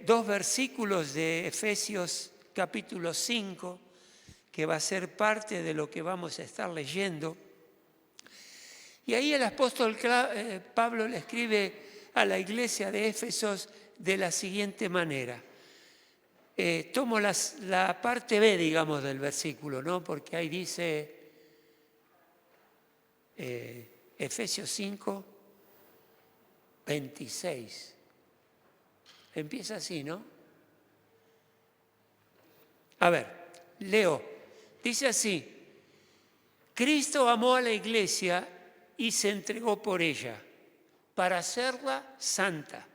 dos versículos de Efesios capítulo 5, que va a ser parte de lo que vamos a estar leyendo. Y ahí el apóstol Pablo le escribe a la iglesia de Éfesos de la siguiente manera. Tomo la parte B, digamos, del versículo, ¿no? Porque ahí dice Efesios 5, 26. Empieza así, ¿no? A ver, leo. Dice así: Cristo amó a la iglesia y se entregó por ella para hacerla santa.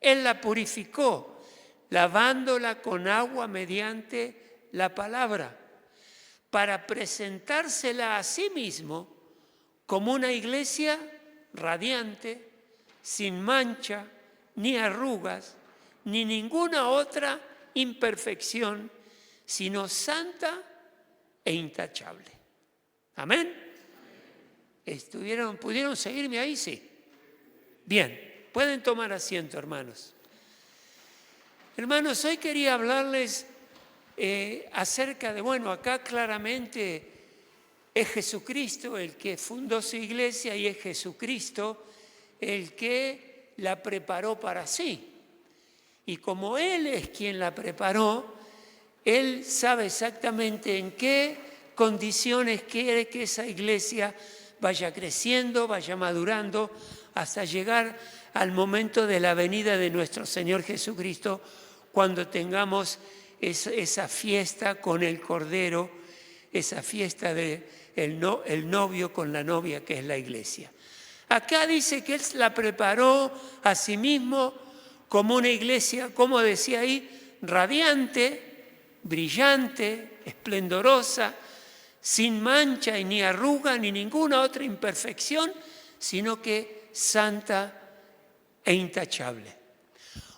Él la purificó, lavándola con agua mediante la palabra, para presentársela a sí mismo como una iglesia radiante, sin mancha, ni arrugas, ni ninguna otra imperfección, sino santa e intachable. ¿Amén? ¿Pudieron seguirme ahí? Sí. Bien, pueden tomar asiento, hermanos. Hermanos, hoy quería hablarles acerca de, acá claramente es Jesucristo el que fundó su iglesia y es Jesucristo el que la preparó para sí. Y como Él es quien la preparó, Él sabe exactamente en qué condiciones quiere que esa iglesia vaya creciendo, vaya madurando, hasta llegar al momento de la venida de nuestro Señor Jesucristo, cuando tengamos esa fiesta con el Cordero, esa fiesta del novio con la novia que es la iglesia. Acá dice que Él la preparó a sí mismo como una iglesia, como decía ahí, radiante, brillante, esplendorosa, sin mancha y ni arruga ni ninguna otra imperfección, sino que santa e intachable.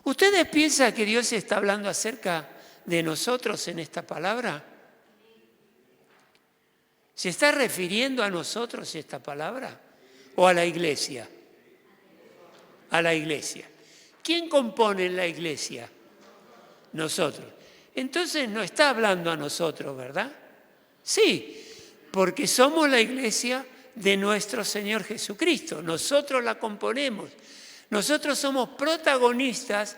¿Ustedes piensan que Dios está hablando acerca de nosotros en esta palabra? ¿Se está refiriendo a nosotros esta palabra o a la iglesia? A la iglesia. ¿Quién compone la iglesia? Nosotros. Entonces no está hablando a nosotros, ¿verdad? Sí, porque somos la iglesia de nuestro Señor Jesucristo. Nosotros la componemos. Nosotros somos protagonistas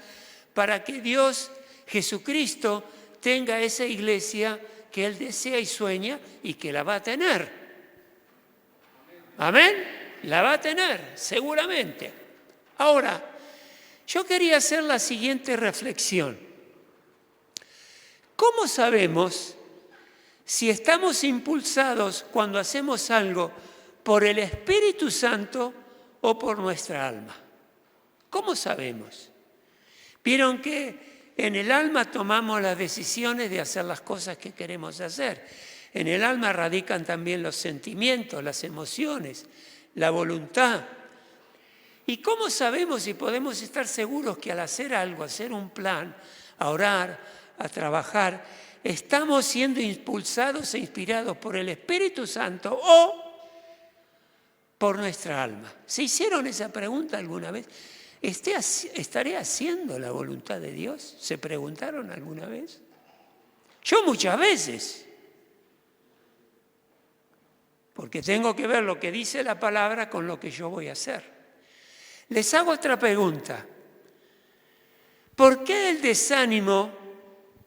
para que Dios, Jesucristo, tenga esa iglesia que Él desea y sueña y que la va a tener. ¿Amén? La va a tener, seguramente. Ahora, yo quería hacer la siguiente reflexión. ¿Cómo sabemos si estamos impulsados cuando hacemos algo por el Espíritu Santo o por nuestra alma? ¿Cómo sabemos? Vieron que en el alma tomamos las decisiones de hacer las cosas que queremos hacer. En el alma radican también los sentimientos, las emociones, la voluntad. ¿Y cómo sabemos y podemos estar seguros que al hacer algo, hacer un plan, a orar, a trabajar, estamos siendo impulsados e inspirados por el Espíritu Santo o por nuestra alma? ¿Se hicieron esa pregunta alguna vez? ¿Estaré haciendo la voluntad de Dios? ¿Se preguntaron alguna vez? Yo muchas veces. Porque tengo que ver lo que dice la palabra con lo que yo voy a hacer. Les hago otra pregunta. ¿Por qué el desánimo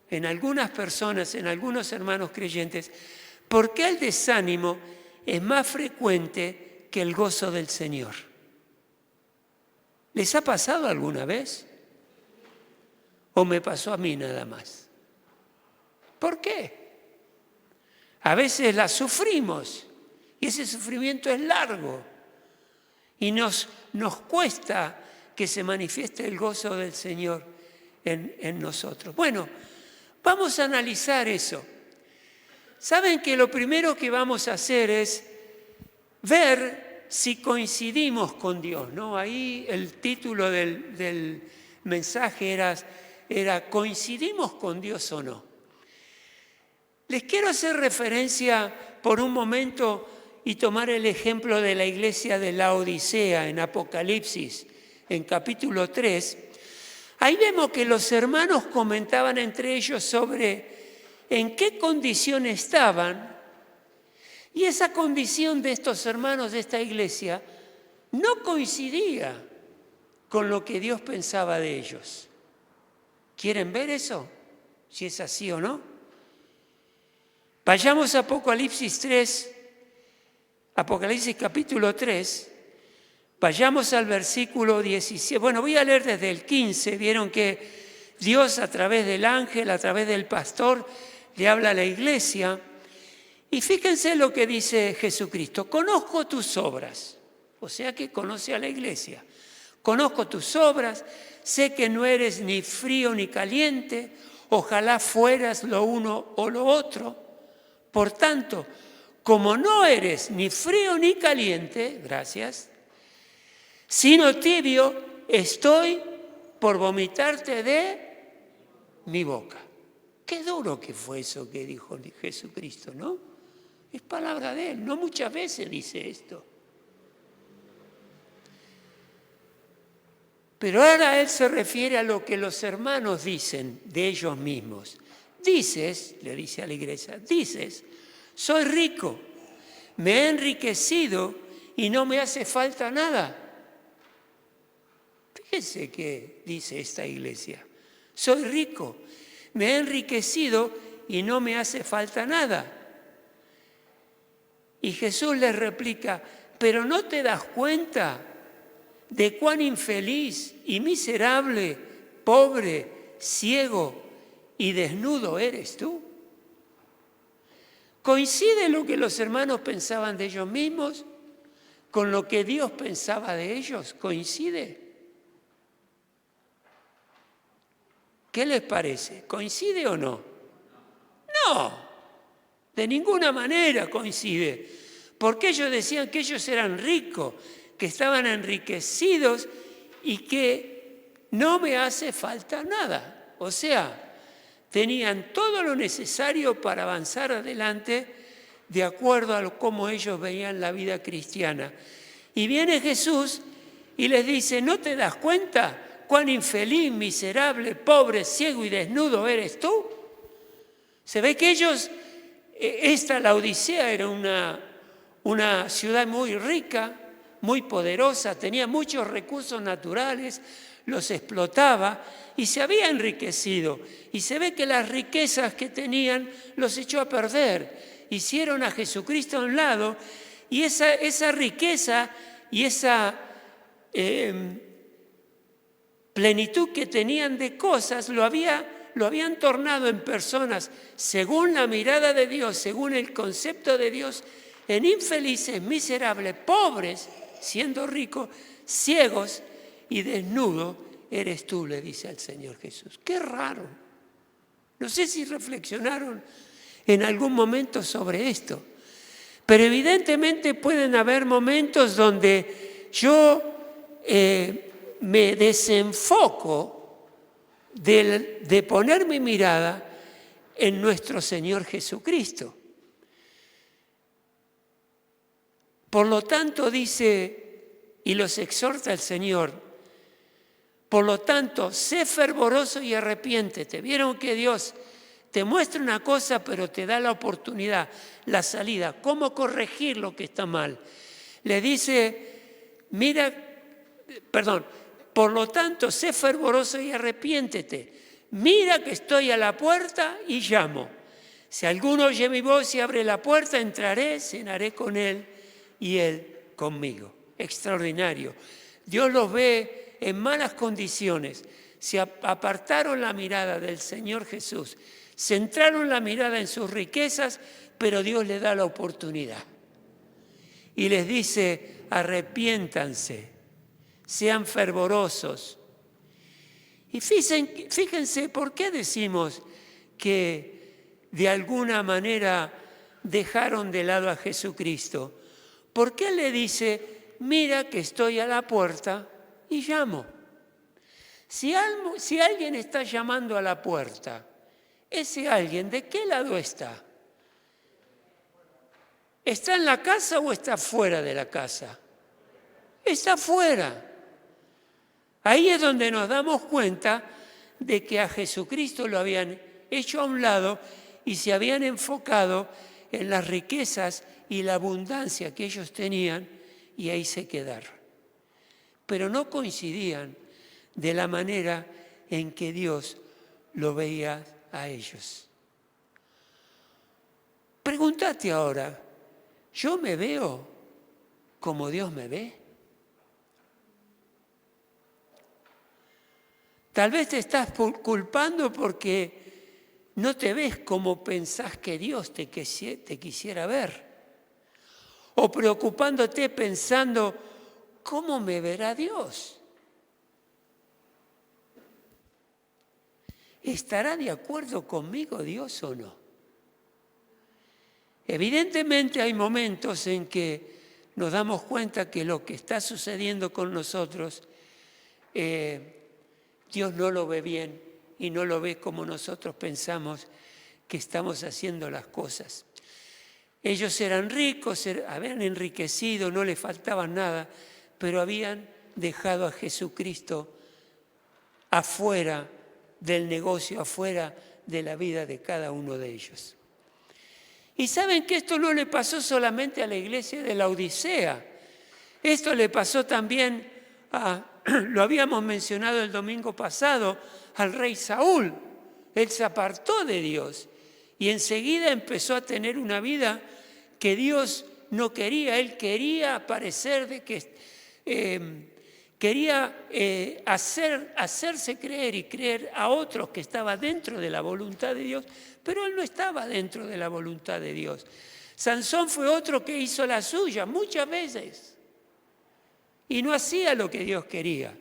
en algunas personas, en algunos hermanos creyentes, por qué el desánimo es más frecuente que el gozo del Señor? ¿Les ha pasado alguna vez? ¿O me pasó a mí nada más? ¿Por qué? A veces la sufrimos y ese sufrimiento es largo y nos cuesta que se manifieste el gozo del Señor en nosotros. Bueno, vamos a analizar eso. Saben que lo primero que vamos a hacer es ver si coincidimos con Dios, ¿no? Ahí el título del mensaje era ¿coincidimos con Dios o no? Les quiero hacer referencia por un momento y tomar el ejemplo de la iglesia de la Odisea en Apocalipsis, en capítulo 3, Ahí vemos que los hermanos comentaban entre ellos sobre en qué condición estaban, y esa condición de estos hermanos de esta iglesia no coincidía con lo que Dios pensaba de ellos. ¿Quieren ver eso? Si es así o no. Vayamos a Apocalipsis 3, Apocalipsis capítulo 3, vayamos al versículo 17. Bueno, voy a leer desde el 15. Vieron que Dios a través del ángel, a través del pastor, le habla a la iglesia. Y fíjense lo que dice Jesucristo. Conozco tus obras. O sea que conoce a la iglesia. Conozco tus obras, sé que no eres ni frío ni caliente, ojalá fueras lo uno o lo otro. Por tanto, como no eres ni frío ni caliente, gracias, sino tibio, estoy por vomitarte de mi boca. Qué duro que fue eso que dijo Jesucristo, ¿no? Es palabra de Él, no muchas veces dice esto. Pero ahora Él se refiere a lo que los hermanos dicen de ellos mismos. Dices, le dice a la iglesia, dices, soy rico, me he enriquecido y no me hace falta nada. Fíjense qué dice esta iglesia. Soy rico, me he enriquecido y no me hace falta nada. Y Jesús les replica, pero ¿no te das cuenta de cuán infeliz y miserable, pobre, ciego y desnudo eres tú? ¿Coincide lo que los hermanos pensaban de ellos mismos con lo que Dios pensaba de ellos? ¿Coincide? ¿Qué les parece? ¿Coincide o no? No, de ninguna manera coincide, porque ellos decían que ellos eran ricos, que estaban enriquecidos y que no me hace falta nada. O sea, tenían todo lo necesario para avanzar adelante de acuerdo a cómo ellos veían la vida cristiana. Y viene Jesús y les dice, ¿no te das cuenta cuán infeliz, miserable, pobre, ciego y desnudo eres tú? Se ve que ellos, la Odisea era una ciudad muy rica, muy poderosa, tenía muchos recursos naturales, los explotaba y se había enriquecido. Y se ve que las riquezas que tenían los echó a perder. Hicieron a Jesucristo a un lado y esa riqueza y esa plenitud que tenían de cosas lo habían tornado en personas, según la mirada de Dios, según el concepto de Dios, en infelices, miserables, pobres, siendo ricos, ciegos y desnudos eres tú, le dice al Señor Jesús. Qué raro. No sé si reflexionaron en algún momento sobre esto, pero evidentemente pueden haber momentos donde yo me desenfoco de poner mi mirada en nuestro Señor Jesucristo. Por lo tanto, dice, y los exhorta el Señor, por lo tanto, sé fervoroso y arrepiéntete. Vieron que Dios te muestra una cosa, pero te da la oportunidad, la salida, cómo corregir lo que está mal. Le dice, por lo tanto, sé fervoroso y arrepiéntete. Mira que estoy a la puerta y llamo. Si alguno oye mi voz y abre la puerta, entraré, cenaré con él y él conmigo. Extraordinario. Dios los ve en malas condiciones. Se apartaron la mirada del Señor Jesús, centraron la mirada en sus riquezas, pero Dios les da la oportunidad. Y les dice, arrepiéntanse, sean fervorosos. Y fíjense, ¿por qué decimos que de alguna manera dejaron de lado a Jesucristo? Porque Él le dice, mira que estoy a la puerta y llamo. Si alguien está llamando a la puerta, ese alguien, ¿de qué lado está? ¿Está en la casa o está fuera de la casa? Está fuera. Ahí es donde nos damos cuenta de que a Jesucristo lo habían hecho a un lado y se habían enfocado en las riquezas y la abundancia que ellos tenían y ahí se quedaron. Pero no coincidían de la manera en que Dios lo veía a ellos. Pregúntate ahora, ¿yo me veo como Dios me ve? Tal vez te estás culpando porque no te ves como pensás que Dios te quisiera ver. O preocupándote pensando, ¿cómo me verá Dios? ¿Estará de acuerdo conmigo Dios o no? Evidentemente hay momentos en que nos damos cuenta que lo que está sucediendo con nosotros, Dios no lo ve bien y no lo ve como nosotros pensamos que estamos haciendo las cosas. Ellos eran ricos, habían enriquecido, no les faltaba nada, pero habían dejado a Jesucristo afuera del negocio, afuera de la vida de cada uno de ellos. Y saben que esto no le pasó solamente a la iglesia de la Odisea, esto le pasó también lo habíamos mencionado el domingo pasado, al rey Saúl. Él se apartó de Dios y enseguida empezó a tener una vida que Dios no quería. Él quería parecer de que quería hacerse creer y creer a otros que estaba dentro de la voluntad de Dios, pero él no estaba dentro de la voluntad de Dios. Sansón fue otro que hizo la suya muchas veces y no hacía lo que Dios quería.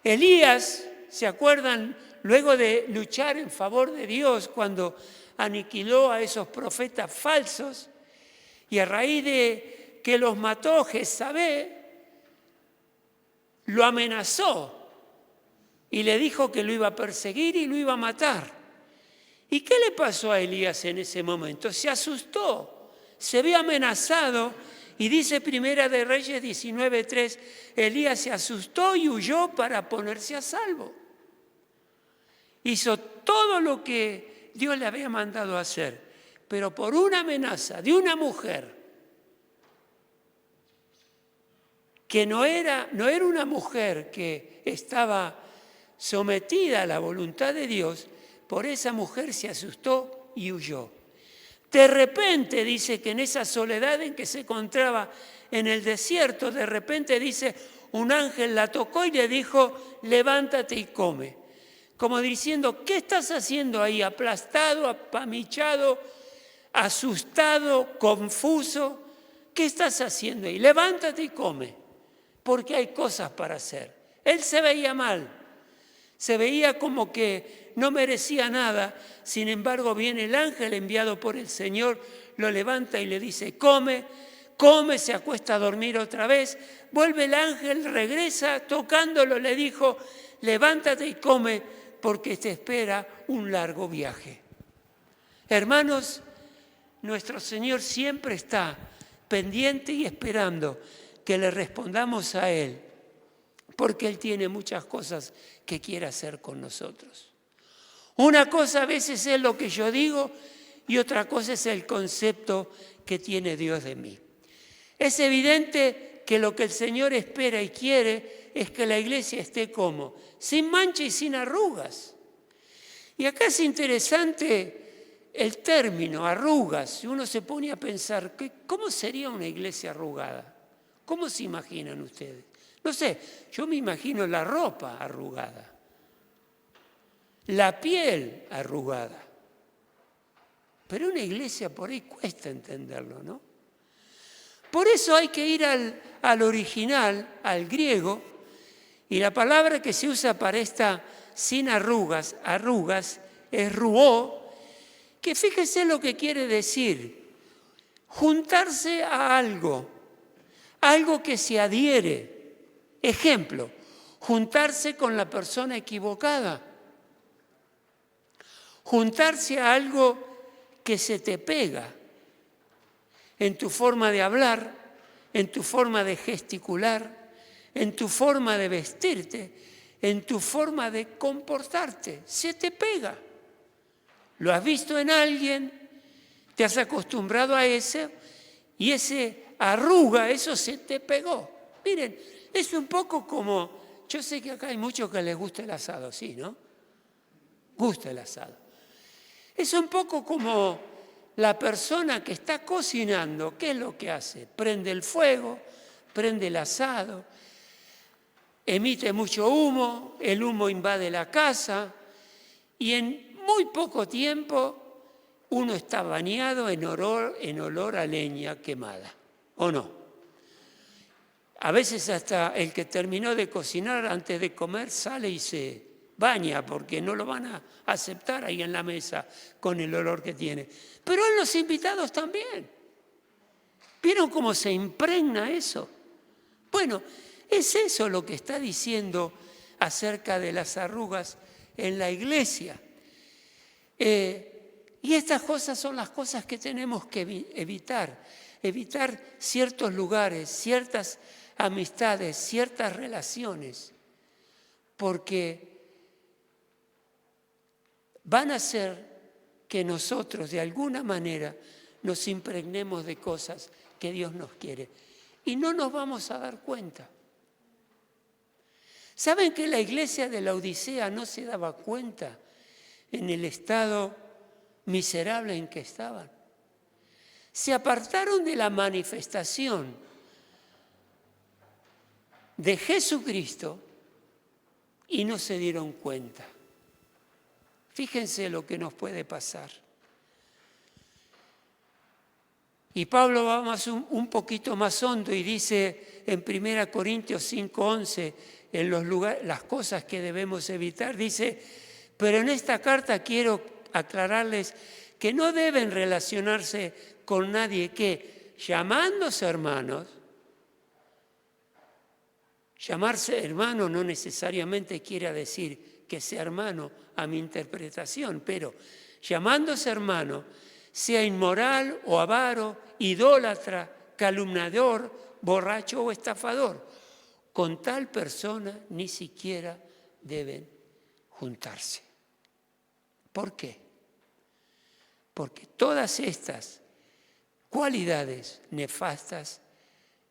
Elías, ¿se acuerdan? Luego de luchar en favor de Dios cuando aniquiló a esos profetas falsos y a raíz de que los mató Jezabel, lo amenazó y le dijo que lo iba a perseguir y lo iba a matar. ¿Y qué le pasó a Elías en ese momento? Se asustó, se vio amenazado y dice Primera de Reyes 19:3, Elías se asustó y huyó para ponerse a salvo. Hizo todo lo que Dios le había mandado hacer, pero por una amenaza de una mujer que no era una mujer que estaba sometida a la voluntad de Dios, por esa mujer se asustó y huyó. De repente dice que en esa soledad en que se encontraba en el desierto, de repente dice, un ángel la tocó y le dijo, levántate y come. Como diciendo, ¿qué estás haciendo ahí? Aplastado, apamichado, asustado, confuso. ¿Qué estás haciendo ahí? Levántate y come, porque hay cosas para hacer. Él se veía mal, se veía como que no merecía nada. Sin embargo, viene el ángel enviado por el Señor, lo levanta y le dice, come, se acuesta a dormir otra vez. Vuelve el ángel, regresa, tocándolo, le dijo, levántate y come, porque te espera un largo viaje. Hermanos, nuestro Señor siempre está pendiente y esperando que le respondamos a Él, porque Él tiene muchas cosas que quiere hacer con nosotros. Una cosa a veces es lo que yo digo y otra cosa es el concepto que tiene Dios de mí. Es evidente que lo que el Señor espera y quiere es que la iglesia esté como, sin mancha y sin arrugas. Y acá es interesante el término, arrugas. Si uno se pone a pensar, ¿cómo sería una iglesia arrugada? ¿Cómo se imaginan ustedes? No sé, yo me imagino la ropa arrugada, la piel arrugada. Pero una iglesia por ahí cuesta entenderlo, ¿no? Por eso hay que ir al original, al griego, y la palabra que se usa para esta sin arrugas, es ruó, que fíjese lo que quiere decir, juntarse a algo que se adhiere. Ejemplo, juntarse con la persona equivocada, juntarse a algo que se te pega en tu forma de hablar, en tu forma de gesticular, en tu forma de vestirte, en tu forma de comportarte. Se te pega. Lo has visto en alguien, te has acostumbrado a eso y ese arruga, eso se te pegó. Miren, es un poco como, yo sé que acá hay muchos que les gusta el asado, ¿sí, no? Gusta el asado. Es un poco como la persona que está cocinando, ¿qué es lo que hace? Prende el fuego, prende el asado, emite mucho humo, el humo invade la casa y en muy poco tiempo uno está bañado en olor a leña quemada, ¿o no? A veces hasta el que terminó de cocinar antes de comer sale y se baña porque no lo van a aceptar ahí en la mesa con el olor que tiene. Pero en los invitados también. ¿Vieron cómo se impregna eso? Bueno, es eso lo que está diciendo acerca de las arrugas en la iglesia. Y estas cosas son las cosas que tenemos que evitar. Evitar ciertos lugares, ciertas amistades, ciertas relaciones, porque van a hacer que nosotros de alguna manera nos impregnemos de cosas que Dios nos quiere y no nos vamos a dar cuenta. ¿Saben que la iglesia de la Odisea no se daba cuenta en el estado miserable en que estaban? Se apartaron de la manifestación de Jesucristo y no se dieron cuenta. Fíjense lo que nos puede pasar. Y Pablo va un poquito más hondo y dice en 1 Corintios 5:11, en los lugares, las cosas que debemos evitar, dice, pero en esta carta quiero aclararles que no deben relacionarse con nadie que, llamándose hermanos, llamarse hermano no necesariamente quiere decir que sea hermano a mi interpretación, pero llamándose hermano, sea inmoral o avaro, idólatra, calumniador, borracho o estafador. Con tal persona ni siquiera deben juntarse. ¿Por qué? Porque todas estas cualidades nefastas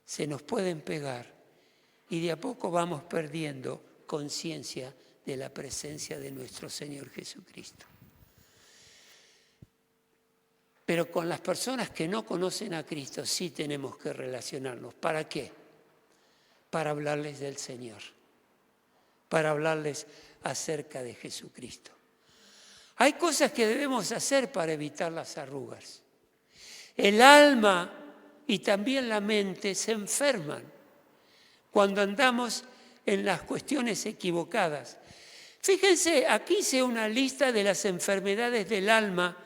se nos pueden pegar y de a poco vamos perdiendo conciencia de la presencia de nuestro Señor Jesucristo. Pero con las personas que no conocen a Cristo sí tenemos que relacionarnos. ¿Para qué? Para hablarles del Señor, para hablarles acerca de Jesucristo. Hay cosas que debemos hacer para evitar las arrugas. El alma y también la mente se enferman cuando andamos en las cuestiones equivocadas. Fíjense, aquí hice una lista de las enfermedades del alma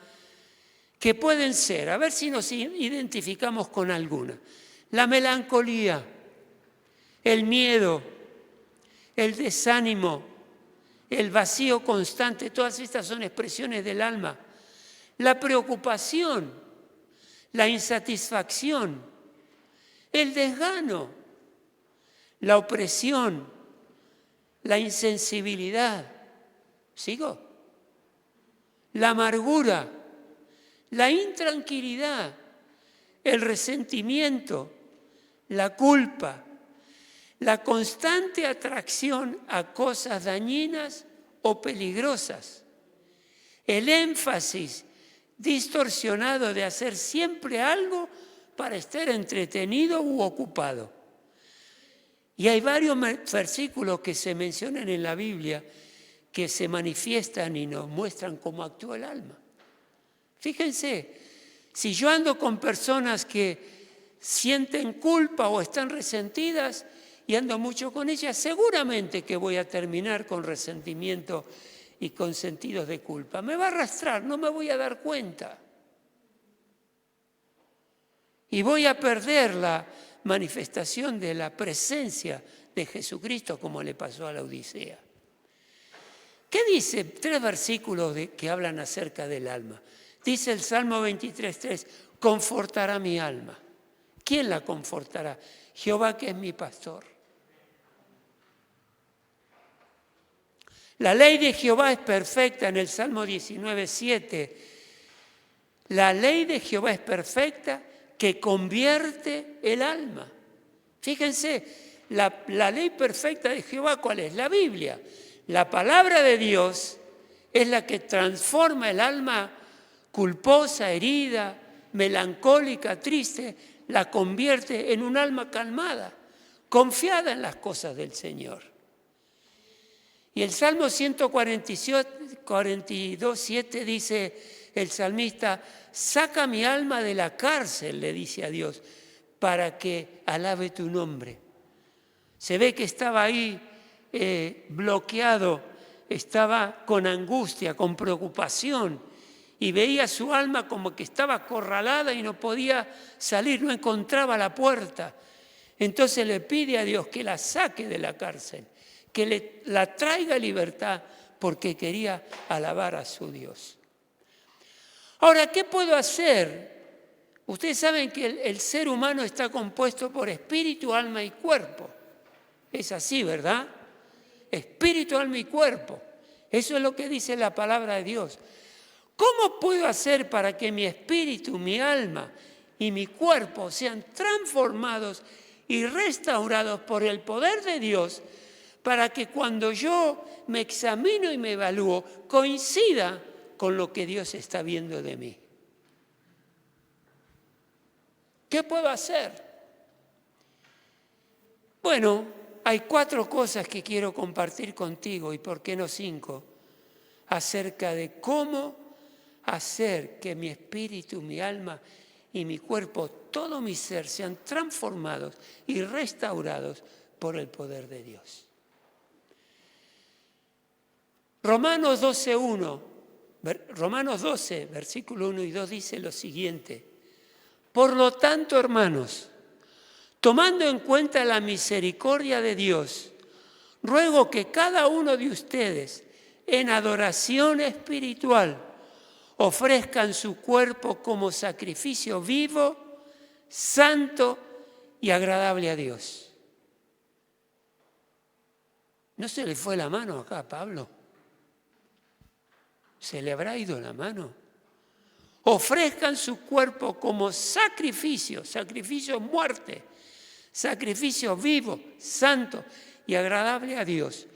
que pueden ser, a ver si nos identificamos con alguna. La melancolía, el miedo, el desánimo, el vacío constante, todas estas son expresiones del alma. La preocupación, la insatisfacción, el desgano, la opresión, la insensibilidad, ¿sigo? La amargura, la intranquilidad, el resentimiento, la culpa, la constante atracción a cosas dañinas o peligrosas, el énfasis distorsionado de hacer siempre algo para estar entretenido u ocupado. Y hay varios versículos que se mencionan en la Biblia que se manifiestan y nos muestran cómo actúa el alma. Fíjense, si yo ando con personas que sienten culpa o están resentidas y ando mucho con ellas, seguramente que voy a terminar con resentimiento y con sentidos de culpa. Me va a arrastrar, no me voy a dar cuenta. Y voy a perder la manifestación de la presencia de Jesucristo como le pasó a la Odisea. ¿Qué dice? 3 versículos que hablan acerca del alma. Dice el Salmo 23:3, confortará mi alma. ¿Quién la confortará? Jehová, que es mi pastor. La ley de Jehová es perfecta en el Salmo 19:7. La ley de Jehová es perfecta que convierte el alma. Fíjense, la ley perfecta de Jehová, ¿cuál es? La Biblia. La palabra de Dios es la que transforma el alma culposa, herida, melancólica, triste, la convierte en un alma calmada, confiada en las cosas del Señor. Y el Salmo 142:7 dice el salmista: saca mi alma de la cárcel, le dice a Dios, para que alabe tu nombre. Se ve que estaba ahí bloqueado, estaba con angustia, con preocupación, y veía su alma como que estaba acorralada y no podía salir, no encontraba la puerta. Entonces le pide a Dios que la saque de la cárcel, que la traiga a libertad, porque quería alabar a su Dios. Ahora, ¿qué puedo hacer? Ustedes saben que el ser humano está compuesto por espíritu, alma y cuerpo. Es así, ¿verdad? Espíritu, alma y cuerpo. Eso es lo que dice la palabra de Dios. ¿Cómo puedo hacer para que mi espíritu, mi alma y mi cuerpo sean transformados y restaurados por el poder de Dios, para que cuando yo me examino y me evalúo, coincida con lo que Dios está viendo de mí? ¿Qué puedo hacer? Bueno, hay 4 cosas que quiero compartir contigo, y por qué no 5, acerca de cómo hacer que mi espíritu, mi alma y mi cuerpo, todo mi ser, sean transformados y restaurados por el poder de Dios. Romanos 12, versículo 1 y 2 dice lo siguiente: por lo tanto, hermanos, tomando en cuenta la misericordia de Dios, ruego que cada uno de ustedes, en adoración espiritual, ofrezcan su cuerpo como sacrificio vivo, santo y agradable a Dios. ¿No se le fue la mano acá a Pablo? ¿Se le habrá ido la mano? Ofrezcan su cuerpo como sacrificio, sacrificio muerte, sacrificio vivo, santo y agradable a Dios.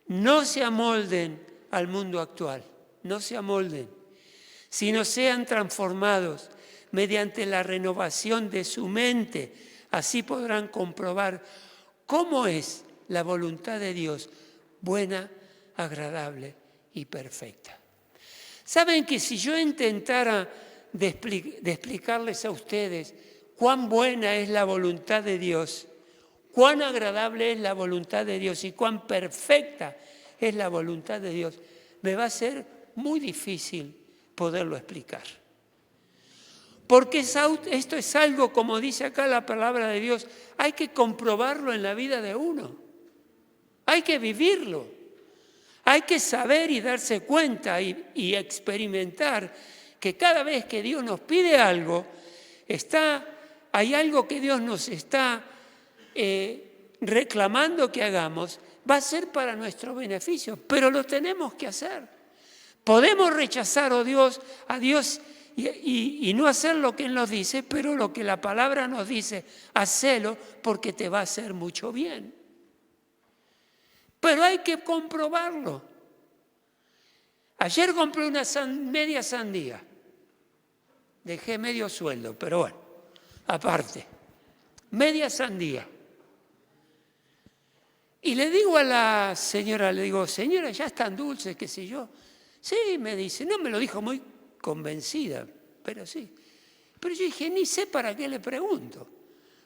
No se amolden al mundo actual, no se amolden, sino sean transformados mediante la renovación de su mente. Así podrán comprobar cómo es la voluntad de Dios, buena, agradable y perfecta. ¿Saben que si yo intentara de explicarles a ustedes cuán buena es la voluntad de Dios, cuán agradable es la voluntad de Dios y cuán perfecta es la voluntad de Dios, me va a ser muy difícil poderlo explicar? Porque esto es algo, como dice acá la palabra de Dios, hay que comprobarlo en la vida de uno, hay que vivirlo. Hay que saber y darse cuenta y experimentar que cada vez que Dios nos pide algo, hay algo que Dios nos está reclamando que hagamos, va a ser para nuestro beneficio, pero lo tenemos que hacer. Podemos rechazar a Dios y no hacer lo que Él nos dice, pero lo que la palabra nos dice, hacelo porque te va a hacer mucho bien. Pero hay que comprobarlo. Ayer compré una media sandía. Dejé medio sueldo, pero bueno, aparte. Media sandía. Y le digo a la señora, señora, ya están dulces, qué sé yo. Sí, me dice, no me lo dijo muy convencida, pero sí. Pero yo dije, ni sé para qué le pregunto.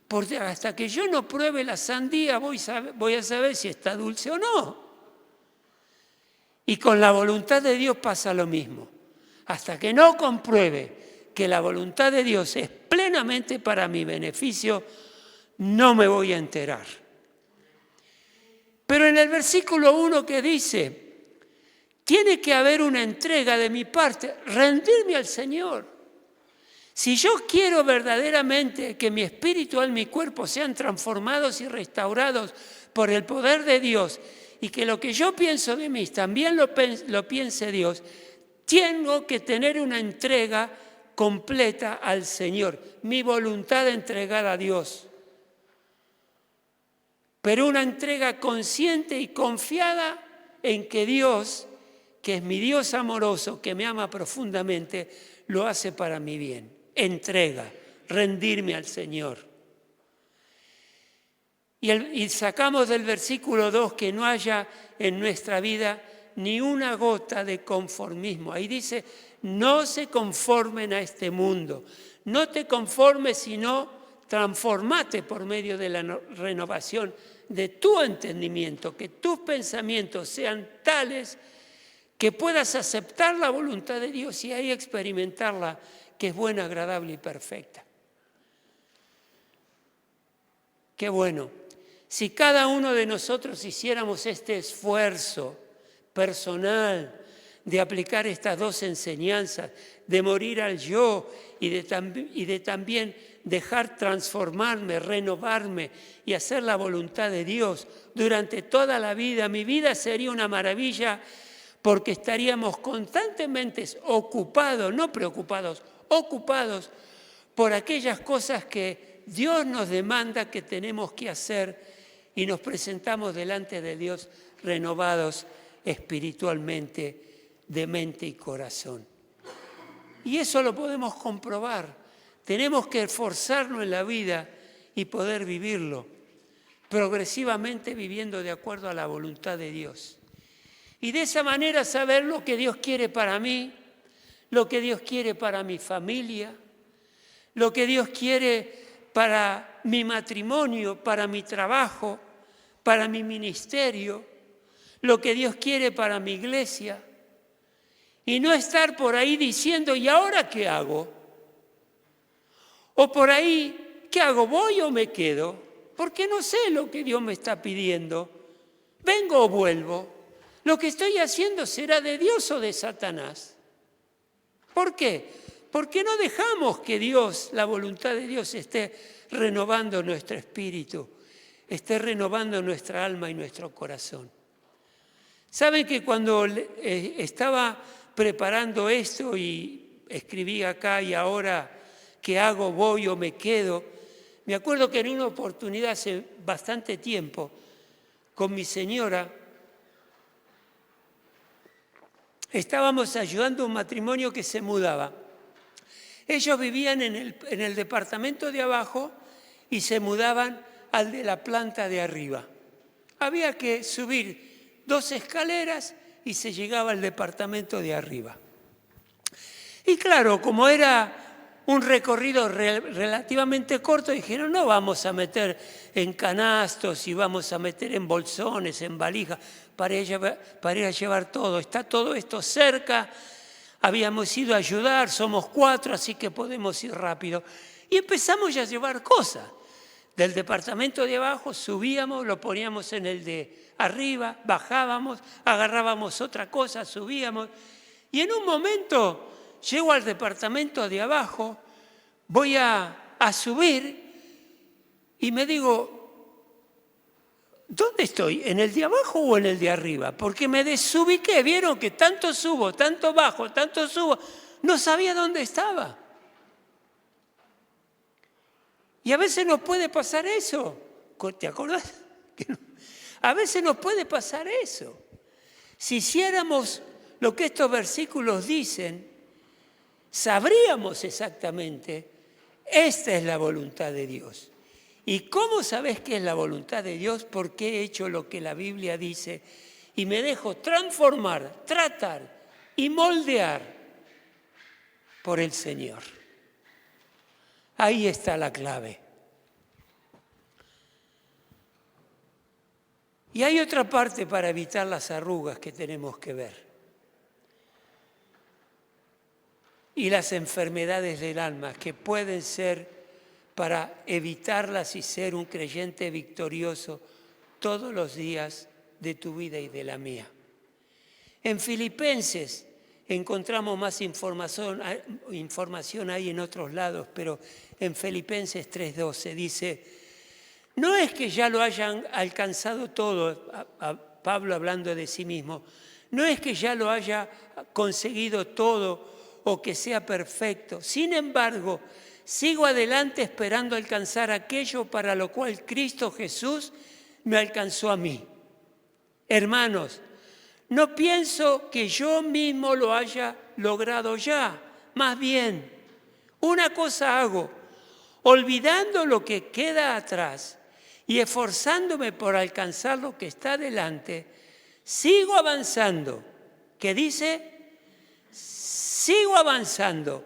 Porque hasta que yo no pruebe la sandía voy a saber si está dulce o no. Y con la voluntad de Dios pasa lo mismo. Hasta que no compruebe que la voluntad de Dios es plenamente para mi beneficio, no me voy a enterar. Pero en el versículo 1 que dice, tiene que haber una entrega de mi parte, rendirme al Señor. Si yo quiero verdaderamente que mi espíritu y mi cuerpo sean transformados y restaurados por el poder de Dios y que lo que yo pienso de mí también lo piense Dios, tengo que tener una entrega completa al Señor, mi voluntad entregada a Dios. Pero una entrega consciente y confiada en que Dios, que es mi Dios amoroso, que me ama profundamente, lo hace para mi bien. Entrega, rendirme al Señor. Y sacamos del versículo 2 que no haya en nuestra vida ni una gota de conformismo. Ahí dice, no se conformen a este mundo. No te conformes, sino transformate por medio de la renovación de tu entendimiento, que tus pensamientos sean tales que puedas aceptar la voluntad de Dios y ahí experimentarla, que es buena, agradable y perfecta. Qué bueno. Si cada uno de nosotros hiciéramos este esfuerzo personal de aplicar estas dos enseñanzas, de morir al yo y de también dejar transformarme, renovarme y hacer la voluntad de Dios durante toda la vida, mi vida sería una maravilla porque estaríamos constantemente ocupados, no preocupados, ocupados por aquellas cosas que Dios nos demanda que tenemos que hacer y nos presentamos delante de Dios renovados espiritualmente de mente y corazón. Y eso lo podemos comprobar. Tenemos que esforzarnos en la vida y poder vivirlo, progresivamente viviendo de acuerdo a la voluntad de Dios. Y de esa manera saber lo que Dios quiere para mí, lo que Dios quiere para mi familia, lo que Dios quiere para mi matrimonio, para mi trabajo, para mi ministerio, lo que Dios quiere para mi iglesia. Y no estar por ahí diciendo, ¿y ahora qué hago? O por ahí, ¿qué hago? ¿Voy o me quedo? Porque no sé lo que Dios me está pidiendo. ¿Vengo o vuelvo? ¿Lo que estoy haciendo será de Dios o de Satanás? ¿Por qué? Porque no dejamos que Dios, la voluntad de Dios, esté renovando nuestro espíritu, esté renovando nuestra alma y nuestro corazón. ¿Saben que cuando estaba preparando esto y escribí acá y ahora qué hago, voy o me quedo? Me acuerdo que en una oportunidad hace bastante tiempo con mi señora estábamos ayudando a un matrimonio que se mudaba. Ellos vivían en el departamento de abajo y se mudaban al de la planta de arriba. Había que subir 2 escaleras y se llegaba al departamento de arriba. Y claro, como era un recorrido relativamente corto, dijeron, no vamos a meter en canastos y vamos a meter en bolsones, en valijas, para ir a llevar todo. Está todo esto cerca, habíamos ido a ayudar, somos 4, así que podemos ir rápido. Y empezamos ya a llevar cosas. Del departamento de abajo subíamos, lo poníamos en el de arriba, bajábamos, agarrábamos otra cosa, subíamos. Y en un momento llego al departamento de abajo, voy a subir y me digo, ¿dónde estoy? ¿En el de abajo o en el de arriba? Porque me desubiqué, vieron que tanto subo, tanto bajo, tanto subo, no sabía dónde estaba. Y a veces nos puede pasar eso. ¿Te acordás? A veces nos puede pasar eso. Si hiciéramos lo que estos versículos dicen, sabríamos exactamente, esta es la voluntad de Dios. ¿Y cómo sabes qué es la voluntad de Dios? Porque he hecho lo que la Biblia dice y me dejo transformar, tratar y moldear por el Señor. Ahí está la clave. Y hay otra parte para evitar las arrugas que tenemos que ver. Y las enfermedades del alma que pueden ser para evitarlas y ser un creyente victorioso todos los días de tu vida y de la mía. En Filipenses encontramos más información ahí en otros lados, pero en Filipenses 3:12 dice, no es que ya lo hayan alcanzado todo, Pablo hablando de sí mismo, no es que ya lo haya conseguido todo o que sea perfecto. Sin embargo, sigo adelante esperando alcanzar aquello para lo cual Cristo Jesús me alcanzó a mí. Hermanos, no pienso que yo mismo lo haya logrado ya. Más bien, una cosa hago, olvidando lo que queda atrás y esforzándome por alcanzar lo que está delante, sigo avanzando. ¿Qué dice? Sigo avanzando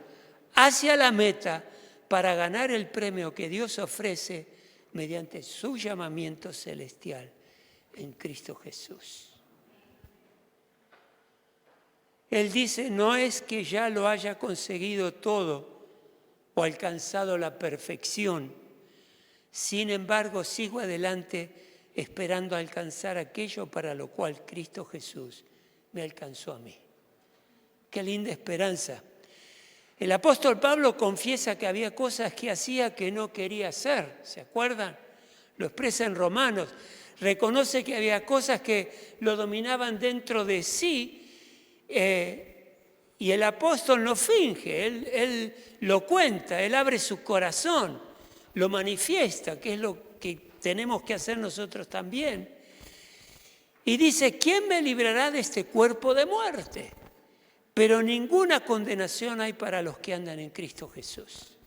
hacia la meta para ganar el premio que Dios ofrece mediante su llamamiento celestial en Cristo Jesús. Él dice, no es que ya lo haya conseguido todo o alcanzado la perfección. Sin embargo, sigo adelante esperando alcanzar aquello para lo cual Cristo Jesús me alcanzó a mí. Qué linda esperanza. El apóstol Pablo confiesa que había cosas que hacía que no quería hacer. ¿Se acuerdan? Lo expresa en Romanos. Reconoce que había cosas que lo dominaban dentro de sí. Y el apóstol no finge, él lo cuenta, él abre su corazón, lo manifiesta, que es lo que tenemos que hacer nosotros también. Y dice, ¿quién me librará de este cuerpo de muerte? Pero ninguna condenación hay para los que andan en Cristo Jesús.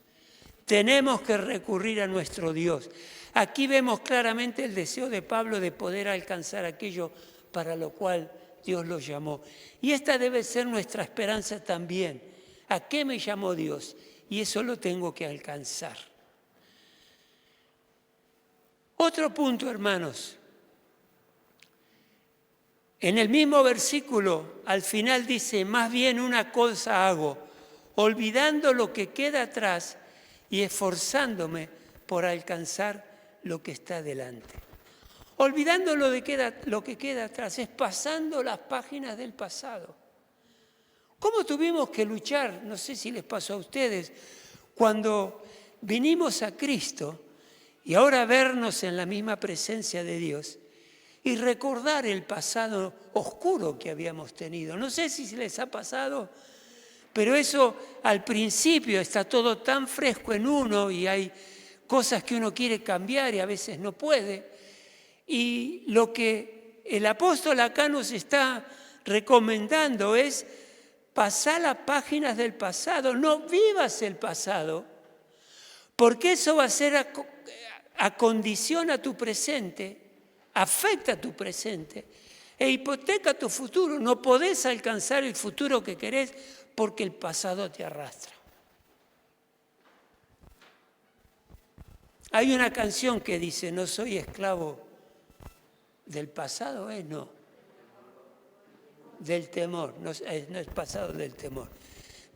Tenemos que recurrir a nuestro Dios. Aquí vemos claramente el deseo de Pablo de poder alcanzar aquello para lo cual Dios lo llamó. Y esta debe ser nuestra esperanza también. ¿A qué me llamó Dios? Y eso lo tengo que alcanzar. Otro punto, hermanos. En el mismo versículo, al final dice, más bien una cosa hago, olvidando lo que queda atrás y esforzándome por alcanzar lo que está delante. Olvidando lo que queda atrás, es pasando las páginas del pasado. ¿Cómo tuvimos que luchar? No sé si les pasó a ustedes, cuando vinimos a Cristo y ahora vernos en la misma presencia de Dios y recordar el pasado oscuro que habíamos tenido. No sé si les ha pasado, pero eso al principio está todo tan fresco en uno y hay cosas que uno quiere cambiar y a veces no puede. Y lo que el apóstol acá nos está recomendando es pasar las páginas del pasado, no vivas el pasado, porque eso va a ser acondiciona tu presente, afecta tu presente e hipoteca tu futuro. No podés alcanzar el futuro que querés porque el pasado te arrastra. Hay una canción que dice, no soy esclavo del pasado, no, del temor, no es pasado del temor.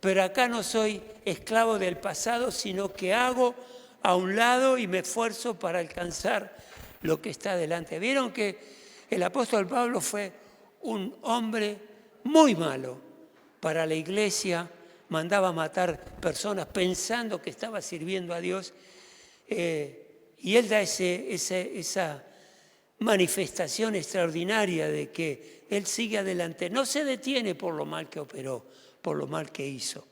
Pero acá no soy esclavo del pasado, sino que hago a un lado y me esfuerzo para alcanzar lo que está delante. Vieron que el apóstol Pablo fue un hombre muy malo para la iglesia, mandaba matar personas pensando que estaba sirviendo a Dios, y él da esa manifestación extraordinaria de que él sigue adelante, no se detiene por lo mal que operó, por lo mal que hizo.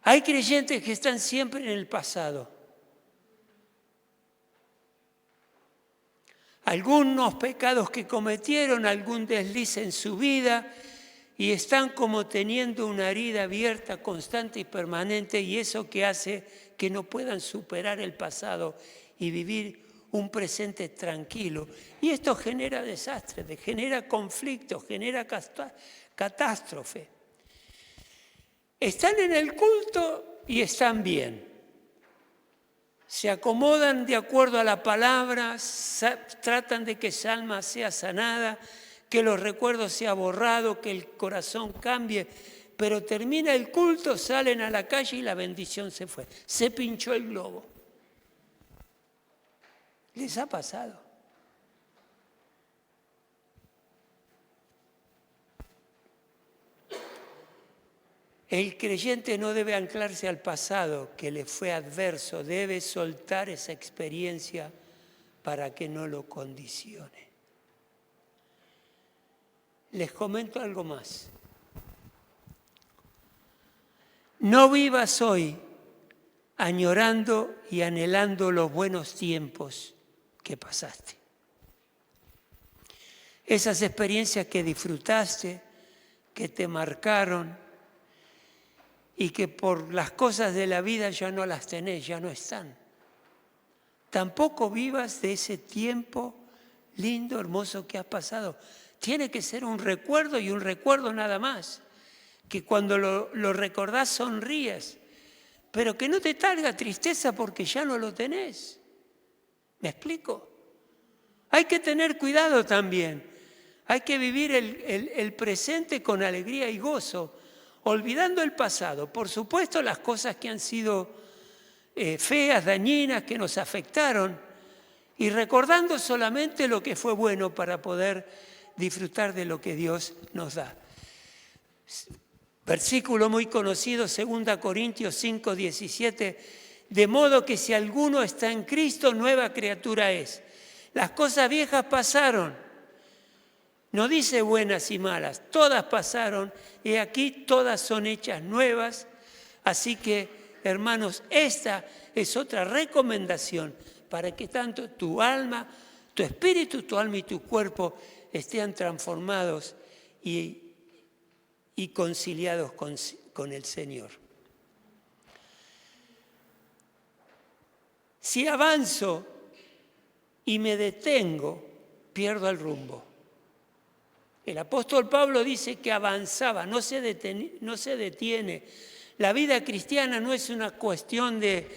Hay creyentes que están siempre en el pasado. Algunos pecados que cometieron, algún desliz en su vida y están como teniendo una herida abierta, constante y permanente, y eso que hace que no puedan superar el pasado y vivir un presente tranquilo. Y esto genera desastres, genera conflictos, genera catástrofe. Están en el culto y están bien. Se acomodan de acuerdo a la palabra, tratan de que esa alma sea sanada, que los recuerdos sean borrados, que el corazón cambie, pero termina el culto, salen a la calle y la bendición se fue. Se pinchó el globo. ¿Les ha pasado? El creyente no debe anclarse al pasado que le fue adverso, debe soltar esa experiencia para que no lo condicione. les comento algo más. No vivas hoy añorando y anhelando los buenos tiempos que pasaste. Esas experiencias que disfrutaste, que te marcaron y que por las cosas de la vida ya no las tenés, ya no están. Tampoco vivas de ese tiempo lindo, hermoso que has pasado. Tiene que ser un recuerdo y un recuerdo nada más. Que cuando lo recordás sonríes, pero que no te traiga tristeza porque ya no lo tenés. ¿Me explico? Hay que tener cuidado también. Hay que vivir el presente con alegría y gozo, olvidando el pasado. Por supuesto, las cosas que han sido feas, dañinas, que nos afectaron, y recordando solamente lo que fue bueno para poder disfrutar de lo que Dios nos da. Versículo muy conocido, 2 Corintios 5, 17, de modo que si alguno está en Cristo, nueva criatura es. Las cosas viejas pasaron, no dice buenas y malas, todas pasaron y aquí todas son hechas nuevas. Así que, hermanos, esta es otra recomendación para que tanto tu alma, tu espíritu, tu alma y tu cuerpo estén transformados y conciliados con el Señor. Si avanzo y me detengo, pierdo el rumbo. El apóstol Pablo dice que avanzaba, no se detiene. La vida cristiana no es una cuestión de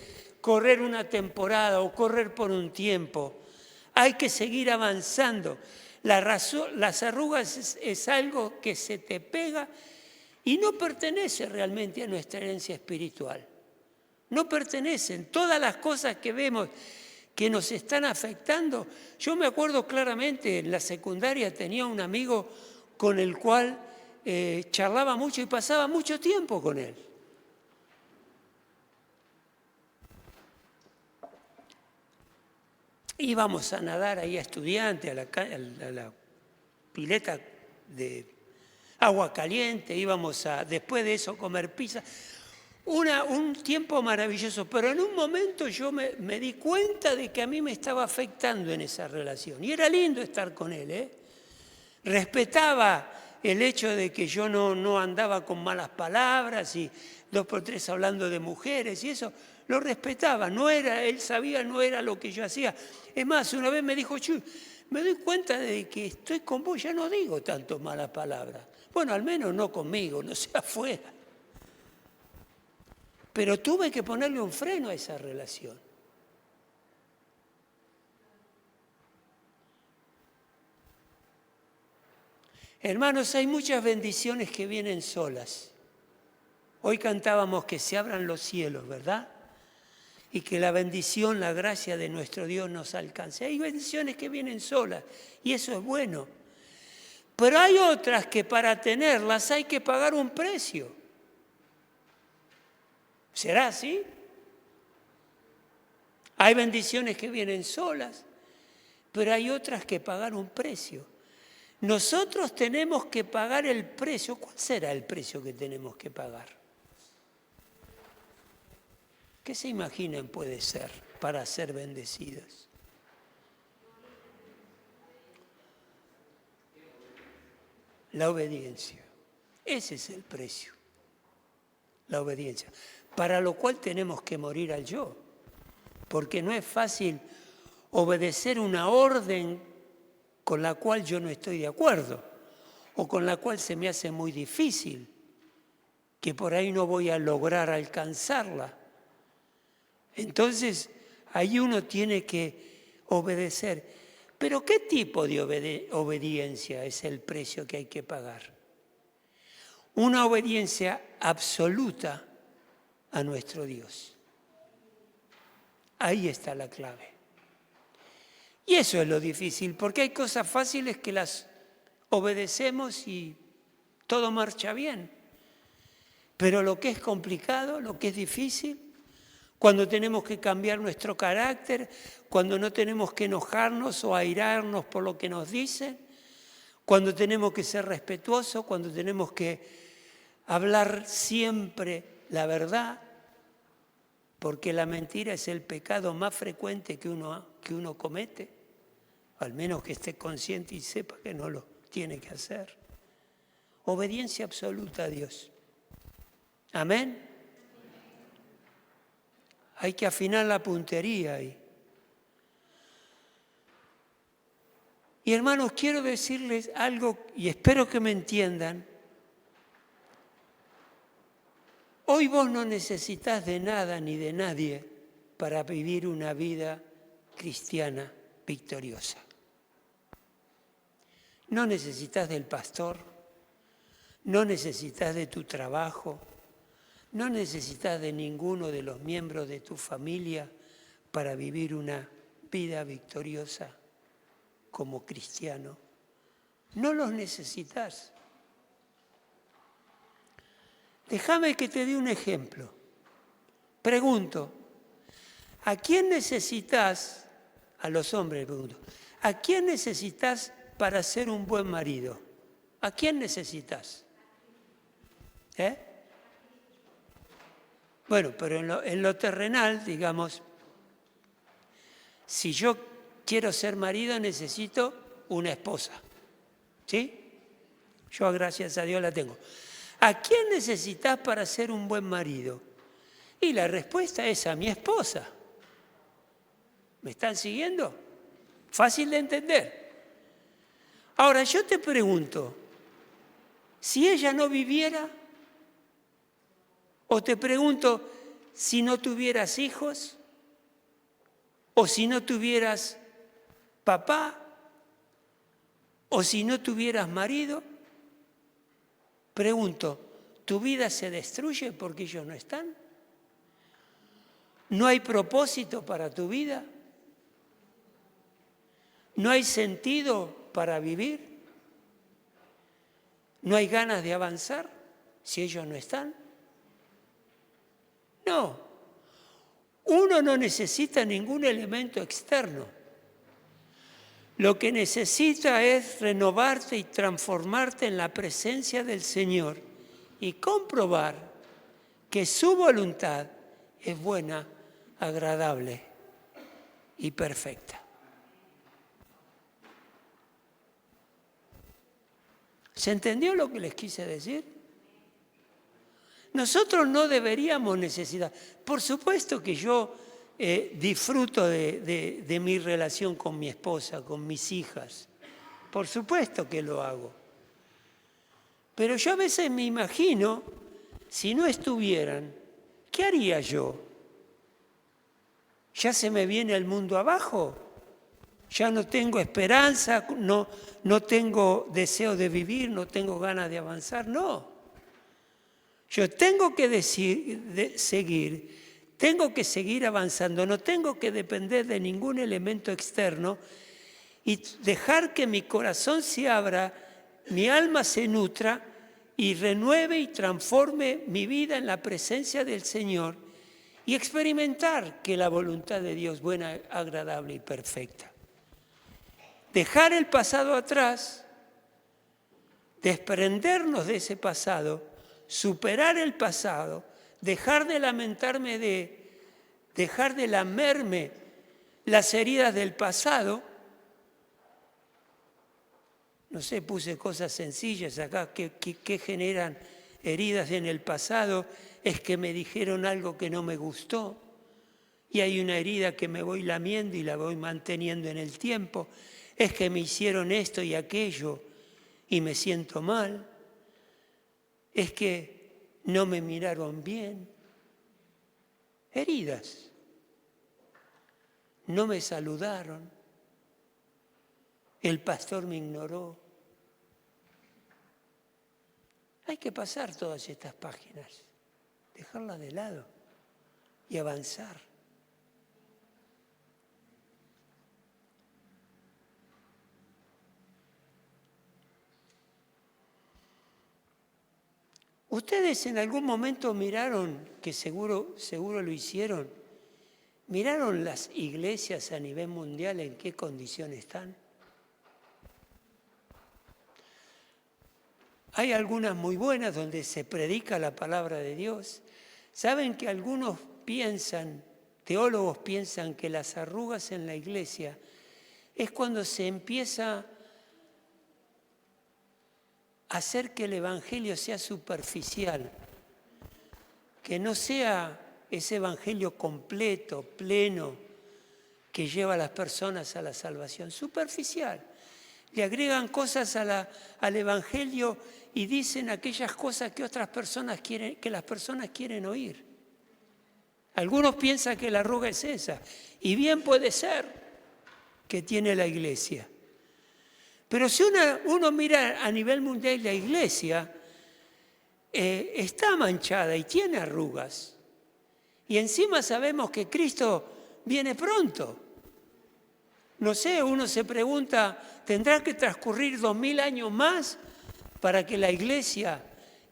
correr una temporada o correr por un tiempo. Hay que seguir avanzando. Las arrugas es algo que se te pega y no pertenece realmente a nuestra herencia espiritual. No pertenecen. Todas las cosas que vemos que nos están afectando. Yo me acuerdo claramente, en la secundaria tenía un amigo con el cual charlaba mucho y pasaba mucho tiempo con él. Íbamos a nadar ahí a Estudiantes, a la pileta de agua caliente, íbamos después de eso, comer pizza. Un tiempo maravilloso, pero en un momento yo me di cuenta de que a mí me estaba afectando en esa relación. Y era lindo estar con él, Respetaba el hecho de que yo no andaba con malas palabras y 2 por 3 hablando de mujeres y eso. Lo respetaba, él sabía, no era lo que yo hacía. Es más, una vez me dijo, Chuy, me doy cuenta de que estoy con vos, ya no digo tanto malas palabras. Bueno, al menos no conmigo, no sé afuera. Pero tuve que ponerle un freno a esa relación. Hermanos, hay muchas bendiciones que vienen solas. Hoy cantábamos que se abran los cielos, ¿verdad? Y que la bendición, la gracia de nuestro Dios nos alcance. Hay bendiciones que vienen solas y eso es bueno. Pero hay otras que para tenerlas hay que pagar un precio. ¿Será así? Hay bendiciones que vienen solas, pero hay otras que pagar un precio. Nosotros tenemos que pagar el precio. ¿Cuál será el precio que tenemos que pagar? ¿Qué se imaginan puede ser para ser bendecidos? La obediencia. Ese es el precio. La obediencia. Para lo cual tenemos que morir al yo. Porque no es fácil obedecer una orden con la cual yo no estoy de acuerdo o con la cual se me hace muy difícil, que por ahí no voy a lograr alcanzarla. Entonces, ahí uno tiene que obedecer. Pero ¿qué tipo de obediencia es el precio que hay que pagar? Una obediencia absoluta a nuestro Dios. Ahí está la clave. Y eso es lo difícil, porque hay cosas fáciles que las obedecemos y todo marcha bien. Pero lo que es complicado, lo que es difícil, cuando tenemos que cambiar nuestro carácter, cuando no tenemos que enojarnos o airarnos por lo que nos dicen, cuando tenemos que ser respetuosos, cuando tenemos que hablar siempre la verdad, porque la mentira es el pecado más frecuente que uno comete, al menos que esté consciente y sepa que no lo tiene que hacer. Obediencia absoluta a Dios. Amén. Hay que afinar la puntería ahí. Y hermanos, quiero decirles algo y espero que me entiendan. Hoy vos no necesitas de nada ni de nadie para vivir una vida cristiana victoriosa. No necesitas del pastor, no necesitas de tu trabajo, no necesitas de ninguno de los miembros de tu familia para vivir una vida victoriosa como cristiano. No los necesitas. Déjame que te dé un ejemplo. Pregunto, ¿a quién necesitas? A los hombres pregunto, ¿a quién necesitas para ser un buen marido? ¿A quién necesitas? Bueno, pero en lo terrenal, digamos, si yo quiero ser marido necesito una esposa, ¿sí? Yo gracias a Dios la tengo. ¿A quién necesitas para ser un buen marido? Y la respuesta es a mi esposa. ¿Me están siguiendo? Fácil de entender. Ahora, yo te pregunto, si ella no viviera, o te pregunto, si no tuvieras hijos, o si no tuvieras papá, o si no tuvieras marido, pregunto, ¿tu vida se destruye porque ellos no están? ¿No hay propósito para tu vida? ¿No hay sentido para vivir? ¿No hay ganas de avanzar si ellos no están? No. Uno no necesita ningún elemento externo. Lo que necesita es renovarte y transformarte en la presencia del Señor y comprobar que su voluntad es buena, agradable y perfecta. ¿Se entendió lo que les quise decir? Nosotros no deberíamos necesitar. Por supuesto que yo disfruto de mi relación con mi esposa, con mis hijas. Por supuesto que lo hago. Pero yo a veces me imagino, si no estuvieran, ¿qué haría yo? ¿Ya se me viene el mundo abajo? ¿Ya no tengo esperanza? ¿No tengo deseo de vivir? ¿No tengo ganas de avanzar? No. Yo tengo que seguir avanzando, no tengo que depender de ningún elemento externo y dejar que mi corazón se abra, mi alma se nutra y renueve y transforme mi vida en la presencia del Señor y experimentar que la voluntad de Dios es buena, agradable y perfecta. Dejar el pasado atrás, desprendernos de ese pasado, superar el pasado, dejar de lamentarme, dejar de lamerme las heridas del pasado. No sé, puse cosas sencillas acá que generan heridas en el pasado. Es que me dijeron algo que no me gustó y hay una herida que me voy lamiendo y la voy manteniendo en el tiempo. Es que me hicieron esto y aquello y me siento mal. Es que no me miraron bien. Heridas. No me saludaron. El pastor me ignoró. Hay que pasar todas estas páginas, dejarlas de lado y avanzar. Ustedes en algún momento miraron, que seguro lo hicieron, miraron las iglesias a nivel mundial en qué condición están. Hay algunas muy buenas donde se predica la palabra de Dios. ¿Saben que algunos piensan, teólogos piensan que las arrugas en la iglesia es cuando se empieza a hacer que el evangelio sea superficial, que no sea ese evangelio completo, pleno, que lleva a las personas a la salvación? Superficial. Le agregan cosas al evangelio y dicen aquellas cosas que otras personas quieren, que las personas quieren oír. Algunos piensan que la arruga es esa, y bien puede ser que tiene la iglesia. Pero si uno mira a nivel mundial, la iglesia está manchada y tiene arrugas. Y encima sabemos que Cristo viene pronto. No sé, uno se pregunta, ¿tendrá que transcurrir 2000 años más para que la iglesia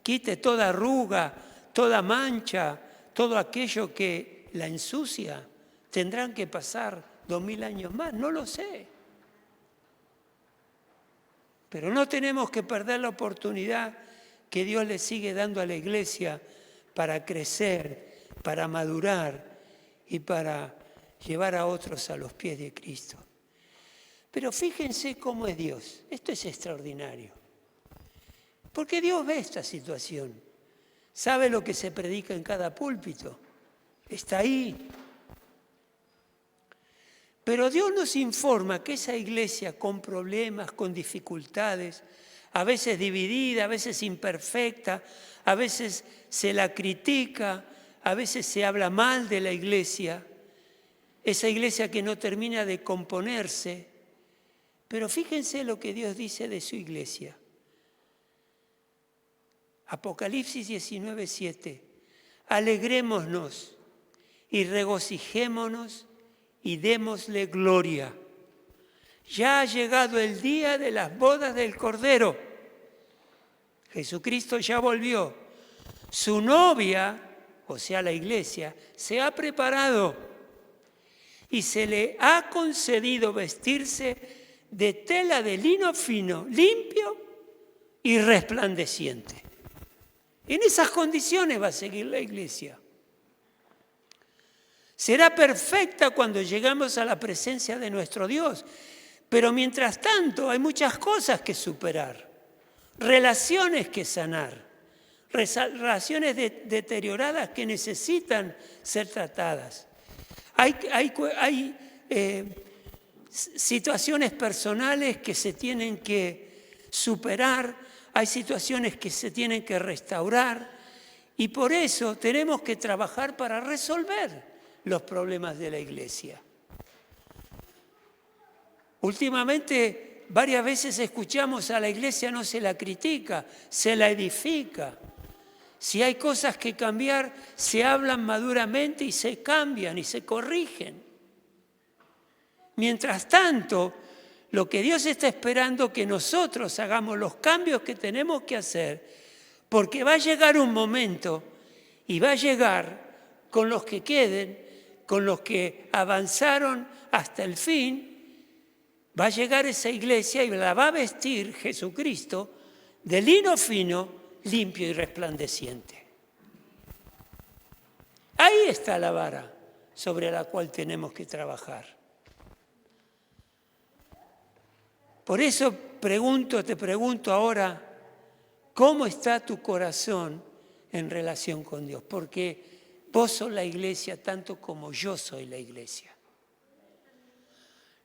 quite toda arruga, toda mancha, todo aquello que la ensucia? ¿Tendrán que pasar 2000 años más? No lo sé. Pero no tenemos que perder la oportunidad que Dios le sigue dando a la iglesia para crecer, para madurar y para llevar a otros a los pies de Cristo. Pero fíjense cómo es Dios. Esto es extraordinario. Porque Dios ve esta situación. Sabe lo que se predica en cada púlpito. Está ahí. Pero Dios nos informa que esa iglesia con problemas, con dificultades, a veces dividida, a veces imperfecta, a veces se la critica, a veces se habla mal de la iglesia, esa iglesia que no termina de componerse. Pero fíjense lo que Dios dice de su iglesia. Apocalipsis 19:7. Alegrémonos y regocijémonos y démosle gloria. Ya ha llegado el día de las bodas del Cordero. Jesucristo ya volvió. Su novia, o sea la iglesia, se ha preparado y se le ha concedido vestirse de tela de lino fino, limpio y resplandeciente. En esas condiciones va a seguir la iglesia. Será perfecta cuando llegamos a la presencia de nuestro Dios, pero mientras tanto hay muchas cosas que superar, relaciones que sanar, relaciones deterioradas que necesitan ser tratadas. Hay situaciones personales que se tienen que superar, hay situaciones que se tienen que restaurar y por eso tenemos que trabajar para resolver los problemas de la iglesia. Últimamente, varias veces escuchamos a la iglesia no se la critica, se la edifica. Si hay cosas que cambiar, se hablan maduramente y se cambian y se corrigen. Mientras tanto, lo que Dios está esperando es que nosotros hagamos los cambios que tenemos que hacer, porque va a llegar un momento y va a llegar con los que queden, con los que avanzaron hasta el fin, va a llegar esa iglesia y la va a vestir Jesucristo de lino fino, limpio y resplandeciente. Ahí está la vara sobre la cual tenemos que trabajar. Por eso te pregunto ahora, ¿cómo está tu corazón en relación con Dios? Porque vos sos la iglesia tanto como yo soy la iglesia.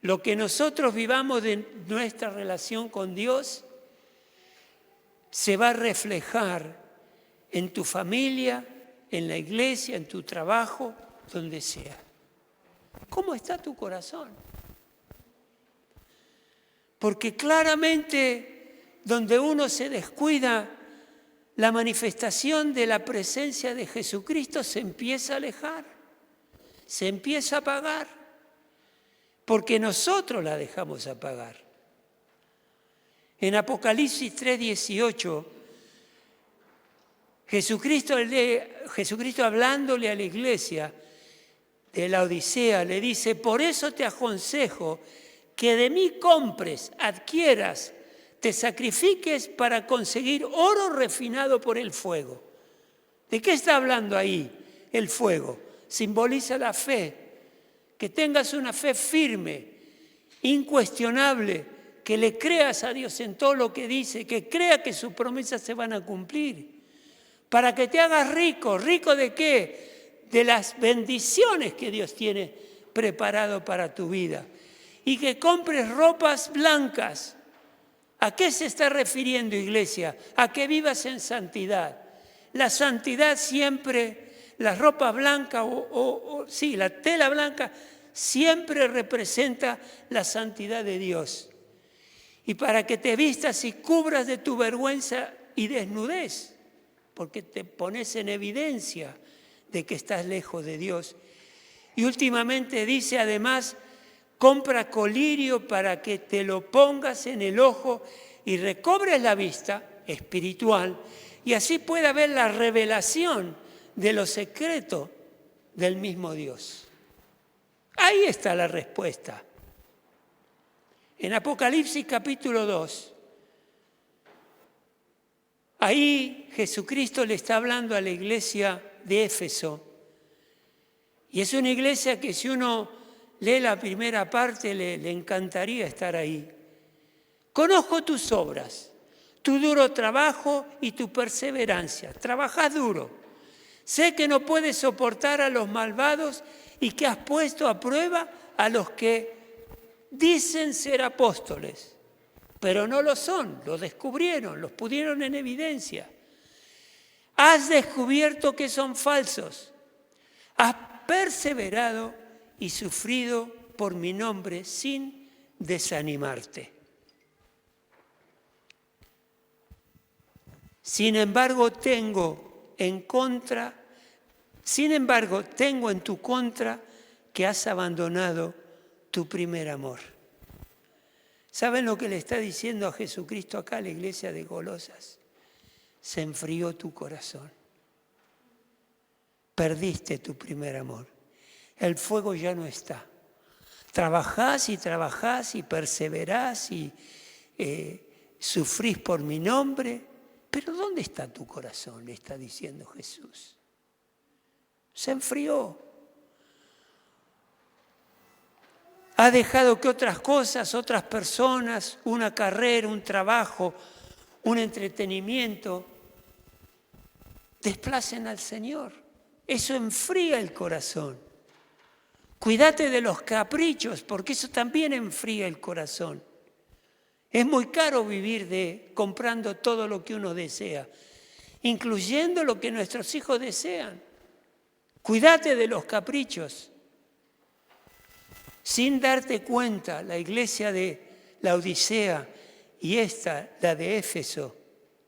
Lo que nosotros vivamos de nuestra relación con Dios se va a reflejar en tu familia, en la iglesia, en tu trabajo, donde sea. ¿Cómo está tu corazón? Porque claramente donde uno se descuida, la manifestación de la presencia de Jesucristo se empieza a alejar, se empieza a apagar, porque nosotros la dejamos apagar. En Apocalipsis 3:18, Jesucristo hablándole a la iglesia de la Odisea, le dice, por eso te aconsejo que de mí compres, adquieras te sacrifiques para conseguir oro refinado por el fuego. ¿De qué está hablando ahí el fuego? Simboliza la fe, que tengas una fe firme, incuestionable, que le creas a Dios en todo lo que dice, que crea que sus promesas se van a cumplir, para que te hagas rico. ¿Rico de qué? De las bendiciones que Dios tiene preparado para tu vida. Y que compres ropas blancas. ¿A qué se está refiriendo, iglesia? A que vivas en santidad. La santidad siempre, la ropa blanca sí, la tela blanca siempre representa la santidad de Dios. Y para que te vistas y cubras de tu vergüenza y desnudez, porque te pones en evidencia de que estás lejos de Dios. Y últimamente dice además, compra colirio para que te lo pongas en el ojo y recobres la vista espiritual y así pueda ver la revelación de lo secreto del mismo Dios. Ahí está la respuesta. En Apocalipsis capítulo 2, ahí Jesucristo le está hablando a la iglesia de Éfeso. Y es una iglesia que si uno lee la primera parte le encantaría estar ahí. Conozco tus obras, tu duro trabajo y tu perseverancia. Trabajas duro. Sé que no puedes soportar a los malvados y que has puesto a prueba a los que dicen ser apóstoles, pero no lo son, lo descubrieron, los pusieron en evidencia. Has descubierto que son falsos. Has perseverado y sufrido por mi nombre sin desanimarte. Sin embargo, tengo en tu contra que has abandonado tu primer amor. ¿Saben lo que le está diciendo a Jesucristo acá a la iglesia de Colosas? Se enfrió tu corazón. Perdiste tu primer amor. El fuego ya no está. Trabajás y perseverás y sufrís por mi nombre. Pero ¿dónde está tu corazón? Le está diciendo Jesús. Se enfrió. Ha dejado que otras cosas, otras personas, una carrera, un trabajo, un entretenimiento, desplacen al Señor. Eso enfría el corazón. Cuídate de los caprichos, porque eso también enfría el corazón. Es muy caro vivir comprando todo lo que uno desea, incluyendo lo que nuestros hijos desean. Cuídate de los caprichos. Sin darte cuenta, la iglesia de la Odisea y la de Éfeso,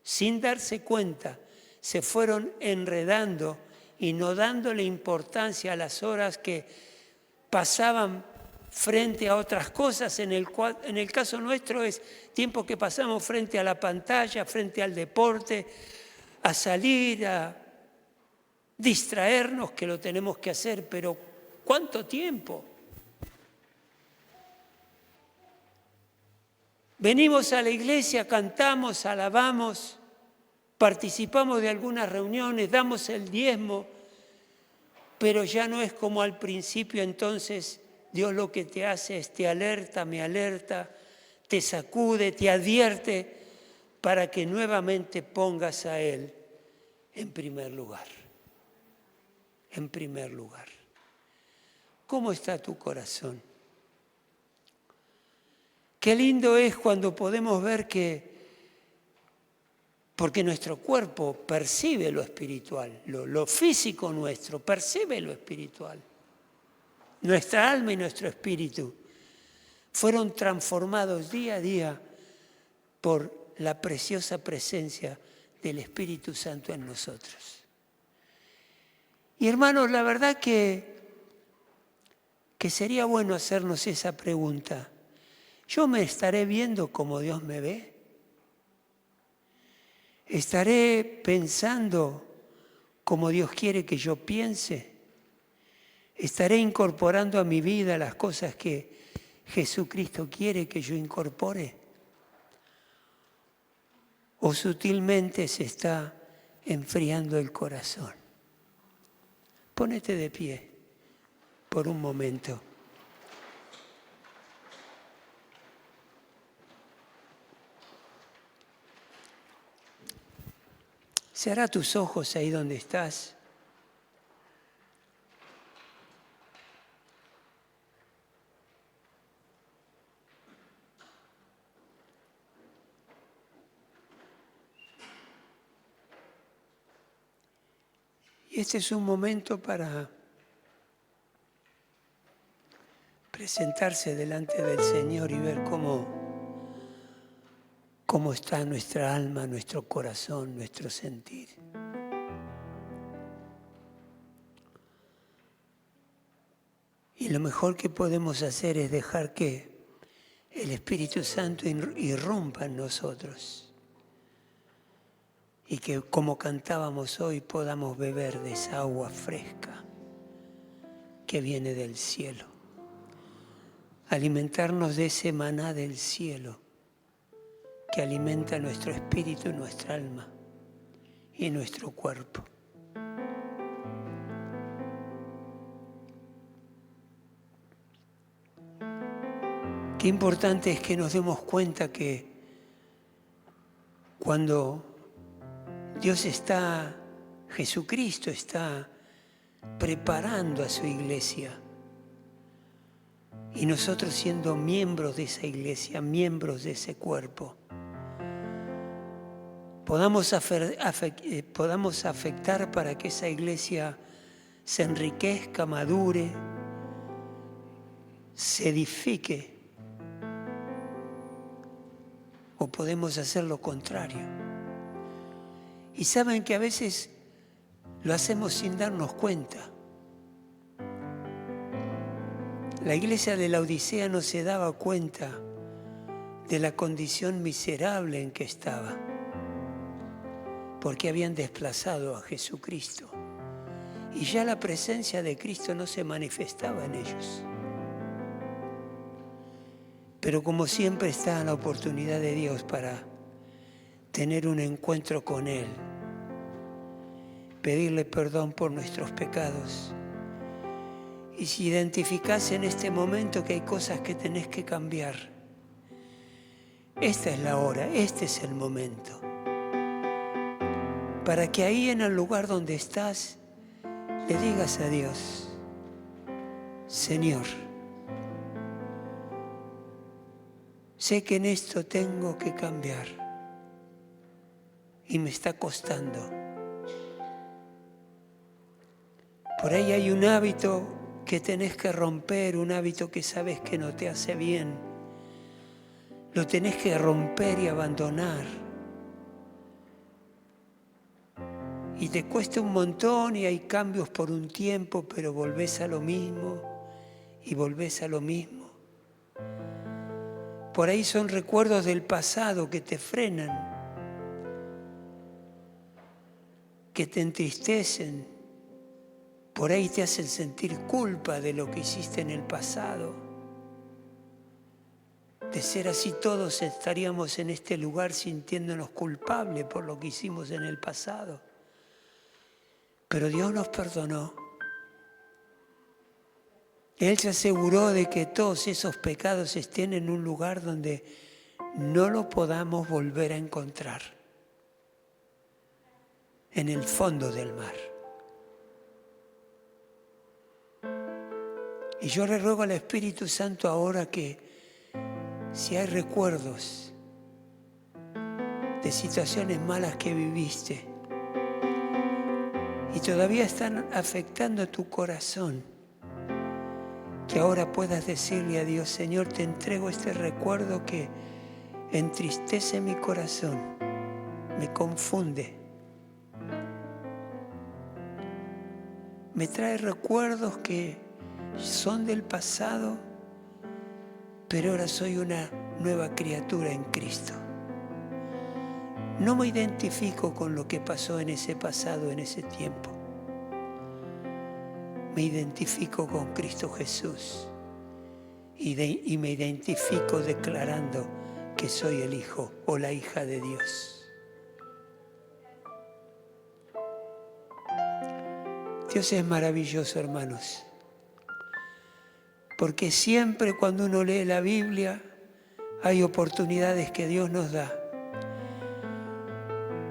sin darse cuenta, se fueron enredando y no dándole importancia a las horas que pasaban frente a otras cosas. En el caso nuestro es tiempo que pasamos frente a la pantalla, frente al deporte, a salir, a distraernos, que lo tenemos que hacer, pero ¿cuánto tiempo? Venimos a la iglesia, cantamos, alabamos, participamos de algunas reuniones, damos el diezmo, pero ya no es como al principio. Entonces Dios lo que te hace es te alerta, me alerta, te sacude, te advierte para que nuevamente pongas a Él en primer lugar. En primer lugar. ¿Cómo está tu corazón? Qué lindo es cuando podemos ver porque nuestro cuerpo percibe lo espiritual, lo físico nuestro percibe lo espiritual. Nuestra alma y nuestro espíritu fueron transformados día a día por la preciosa presencia del Espíritu Santo en nosotros. Y hermanos, la verdad que sería bueno hacernos esa pregunta. ¿Yo me estaré viendo como Dios me ve? ¿Estaré pensando como Dios quiere que yo piense? ¿Estaré incorporando a mi vida las cosas que Jesucristo quiere que yo incorpore? o sutilmente se está enfriando el corazón. Ponete de pie por un momento. Cerrá tus ojos ahí donde estás. Y este es un momento para presentarse delante del Señor y ver cómo está nuestra alma, nuestro corazón, nuestro sentir. Y lo mejor que podemos hacer es dejar que el Espíritu Santo irrumpa en nosotros. Y que, como cantábamos hoy, podamos beber de esa agua fresca que viene del cielo. Alimentarnos de ese maná del cielo que alimenta nuestro espíritu, nuestra alma y nuestro cuerpo. Qué importante es que nos demos cuenta que cuando Jesucristo está preparando a su iglesia y nosotros siendo miembros de esa iglesia, miembros de ese cuerpo, podamos afectar para que esa iglesia se enriquezca, madure, se edifique, o podemos hacer lo contrario. Y saben que a veces lo hacemos sin darnos cuenta. La iglesia de la Odisea no se daba cuenta de la condición miserable en que estaba, porque habían desplazado a Jesucristo. Y ya la presencia de Cristo no se manifestaba en ellos. Pero como siempre está la oportunidad de Dios para tener un encuentro con Él, pedirle perdón por nuestros pecados. Y si identificás en este momento que hay cosas que tenés que cambiar, esta es la hora, este es el momento. Para que ahí en el lugar donde estás, le digas a Dios: Señor, sé que en esto tengo que cambiar y me está costando. Por ahí hay un hábito que tenés que romper, un hábito que sabes que no te hace bien. Lo tenés que romper y abandonar. Y te cuesta un montón y hay cambios por un tiempo, pero volvés a lo mismo y volvés a lo mismo. Por ahí son recuerdos del pasado que te frenan, que te entristecen. Por ahí te hacen sentir culpa de lo que hiciste en el pasado. De ser así, todos estaríamos en este lugar sintiéndonos culpables por lo que hicimos en el pasado. Pero Dios nos perdonó. Él se aseguró de que todos esos pecados estén en un lugar donde no lo podamos volver a encontrar. En el fondo del mar. Y yo le ruego al Espíritu Santo ahora que si hay recuerdos de situaciones malas que viviste y todavía están afectando tu corazón, que ahora puedas decirle a Dios: Señor, te entrego este recuerdo que entristece mi corazón, me confunde, me trae recuerdos que son del pasado, pero ahora soy una nueva criatura en Cristo. No me identifico con lo que pasó en ese pasado, en ese tiempo. Me identifico con Cristo Jesús y me identifico declarando que soy el hijo o la hija de Dios. Dios es maravilloso, hermanos, porque siempre cuando uno lee la Biblia hay oportunidades que Dios nos da.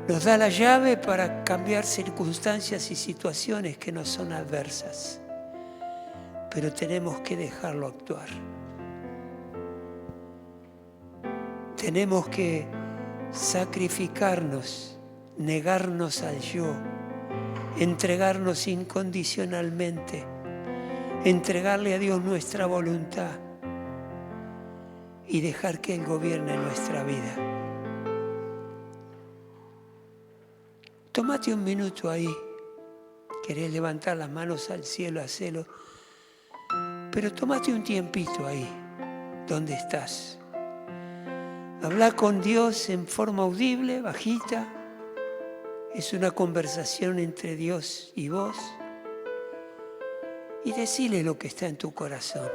Nos da la llave para cambiar circunstancias y situaciones que nos son adversas, pero tenemos que dejarlo actuar. Tenemos que sacrificarnos, negarnos al yo, entregarnos incondicionalmente, entregarle a Dios nuestra voluntad y dejar que Él gobierne nuestra vida. Tómate un minuto ahí. Querés levantar las manos al cielo, hacelo. Pero tómate un tiempito ahí, donde estás. Habla con Dios en forma audible, bajita. Es una conversación entre Dios y vos. Y decile lo que está en tu corazón.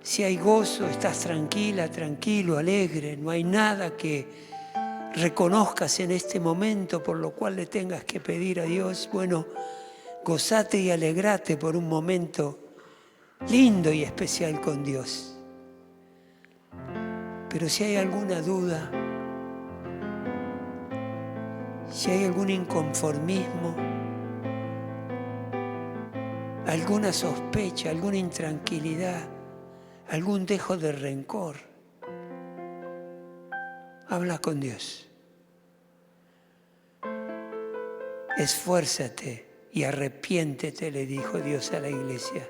Si hay gozo, estás tranquila, tranquilo, alegre. No hay nada que reconozcas en este momento por lo cual le tengas que pedir a Dios. Bueno, gozate y alegrate por un momento lindo y especial con Dios. Pero si hay alguna duda, si hay algún inconformismo, alguna sospecha, alguna intranquilidad, algún dejo de rencor, habla con Dios. Esfuérzate y arrepiéntete, le dijo Dios a la iglesia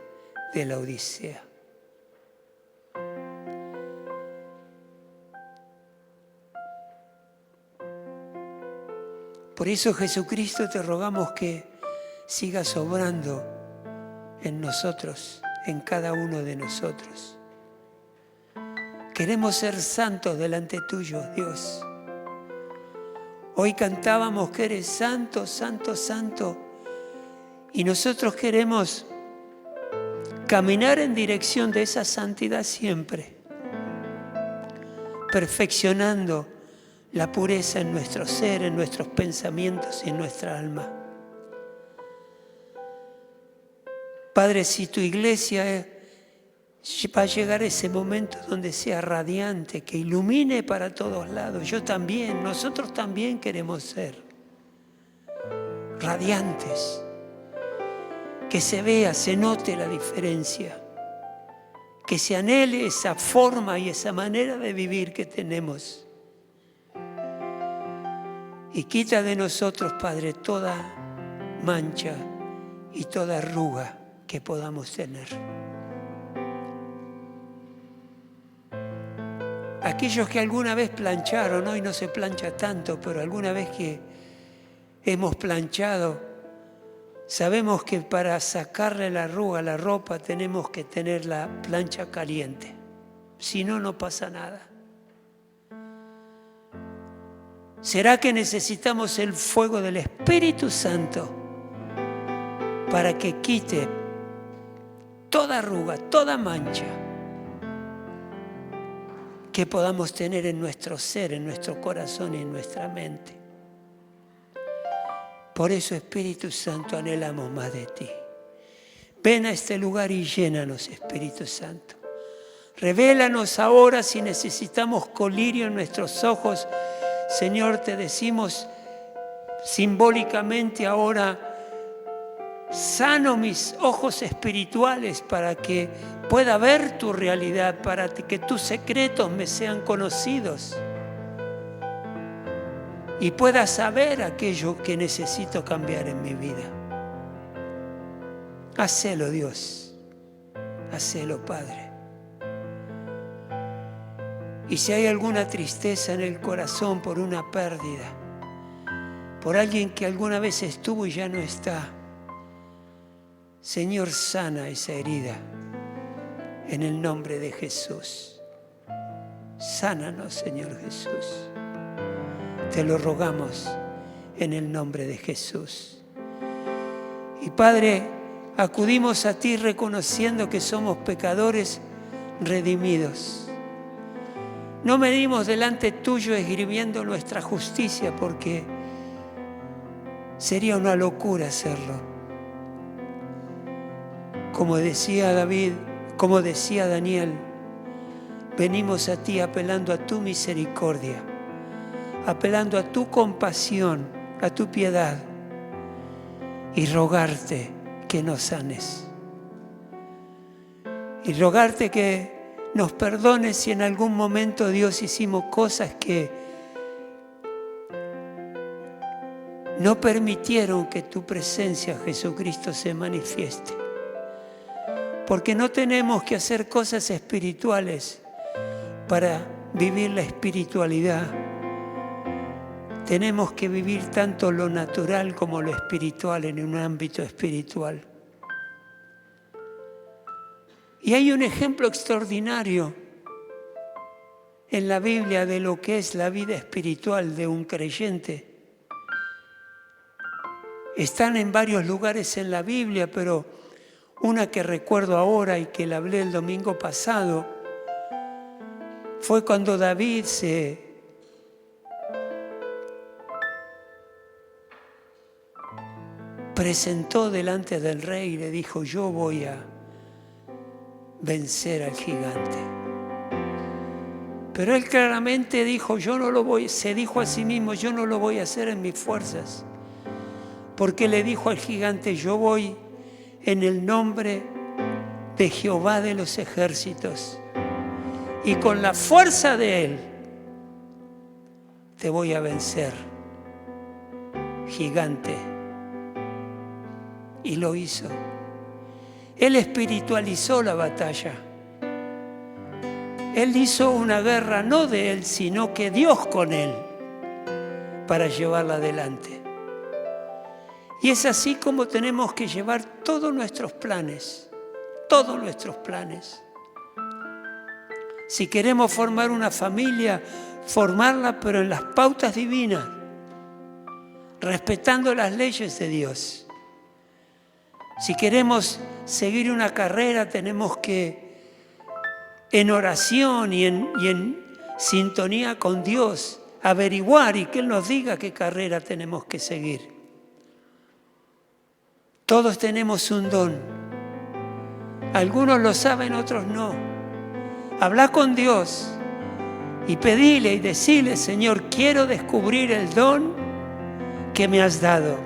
de la Odisea. Por eso, Jesucristo, te rogamos que sigas obrando en nosotros, en cada uno de nosotros. Queremos ser santos delante tuyo, Dios. Hoy cantábamos que eres santo, santo, santo. Y nosotros queremos caminar en dirección de esa santidad siempre, perfeccionando la pureza en nuestro ser, en nuestros pensamientos y en nuestra alma. Padre, si tu iglesia va a llegar ese momento donde sea radiante, que ilumine para todos lados. Yo también, nosotros también queremos ser radiantes. Que se vea, se note la diferencia. Que se anhele esa forma y esa manera de vivir que tenemos. Y quita de nosotros, Padre, toda mancha y toda arruga que podamos tener. Aquellos que alguna vez plancharon, hoy no se plancha tanto, pero alguna vez que hemos planchado, sabemos que para sacarle la arruga a la ropa tenemos que tener la plancha caliente. Si no, no pasa nada. ¿Será que necesitamos el fuego del Espíritu Santo para que quite toda arruga, toda mancha que podamos tener en nuestro ser, en nuestro corazón y en nuestra mente? Por eso, Espíritu Santo, anhelamos más de ti. Ven a este lugar y llénanos, Espíritu Santo. Revélanos ahora si necesitamos colirio en nuestros ojos. Señor, te decimos simbólicamente ahora, sano mis ojos espirituales para que pueda ver tu realidad, para que tus secretos me sean conocidos y pueda saber aquello que necesito cambiar en mi vida. Hacelo, Dios. Hacelo, Padre. Y si hay alguna tristeza en el corazón por una pérdida, por alguien que alguna vez estuvo y ya no está, Señor, sana esa herida en el nombre de Jesús. Sánanos, Señor Jesús. Te lo rogamos en el nombre de Jesús. Y Padre, acudimos a ti reconociendo que somos pecadores redimidos. No medimos delante tuyo esgrimiendo nuestra justicia, porque Sería una locura hacerlo. Como decía David, como decía Daniel, venimos a ti apelando a tu misericordia, apelando a tu compasión, a tu piedad, y rogarte que nos sanes. Y rogarte que nos perdones si en algún momento, Dios, hicimos cosas que no permitieron que tu presencia, Jesucristo, se manifieste. Porque no tenemos que hacer cosas espirituales para vivir la espiritualidad. Tenemos que vivir tanto lo natural como lo espiritual en un ámbito espiritual. Y hay un ejemplo extraordinario en la Biblia de lo que es la vida espiritual de un creyente. Están en varios lugares en la Biblia, pero una que recuerdo ahora y que la hablé el domingo pasado fue cuando David se presentó delante del rey y le dijo: yo voy a vencer al gigante. Pero él claramente dijo: se dijo a sí mismo, yo no lo voy a hacer en mis fuerzas. Porque le dijo al gigante: yo voy en el nombre de Jehová de los ejércitos, y con la fuerza de él te voy a vencer, gigante. Y lo hizo. Él espiritualizó la batalla. Él hizo una guerra no de él, sino que Dios con él, para llevarla adelante. Y es así como tenemos que llevar todos nuestros planes, todos nuestros planes. Si queremos formar una familia, formarla pero en las pautas divinas, respetando las leyes de Dios. Si queremos seguir una carrera, tenemos que, en oración y en sintonía con Dios, averiguar y que Él nos diga qué carrera tenemos que seguir. Todos tenemos un don. Algunos lo saben, otros no. Habla con Dios y pedile y decile: Señor, quiero descubrir el don que me has dado.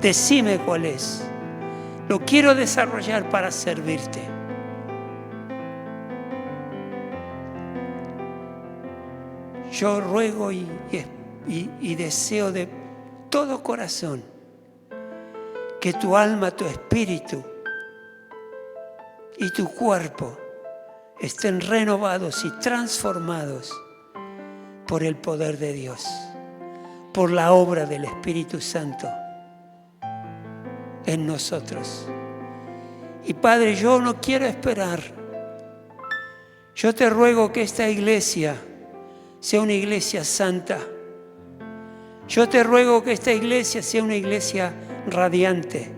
Decime cuál es. Lo quiero desarrollar para servirte. Yo ruego y deseo de todo corazón que tu alma, tu espíritu y tu cuerpo estén renovados y transformados por el poder de Dios, por la obra del Espíritu Santo en nosotros. Y Padre, yo no quiero esperar. Yo te ruego que esta iglesia sea una iglesia santa. Yo te ruego que esta iglesia sea una iglesia radiante,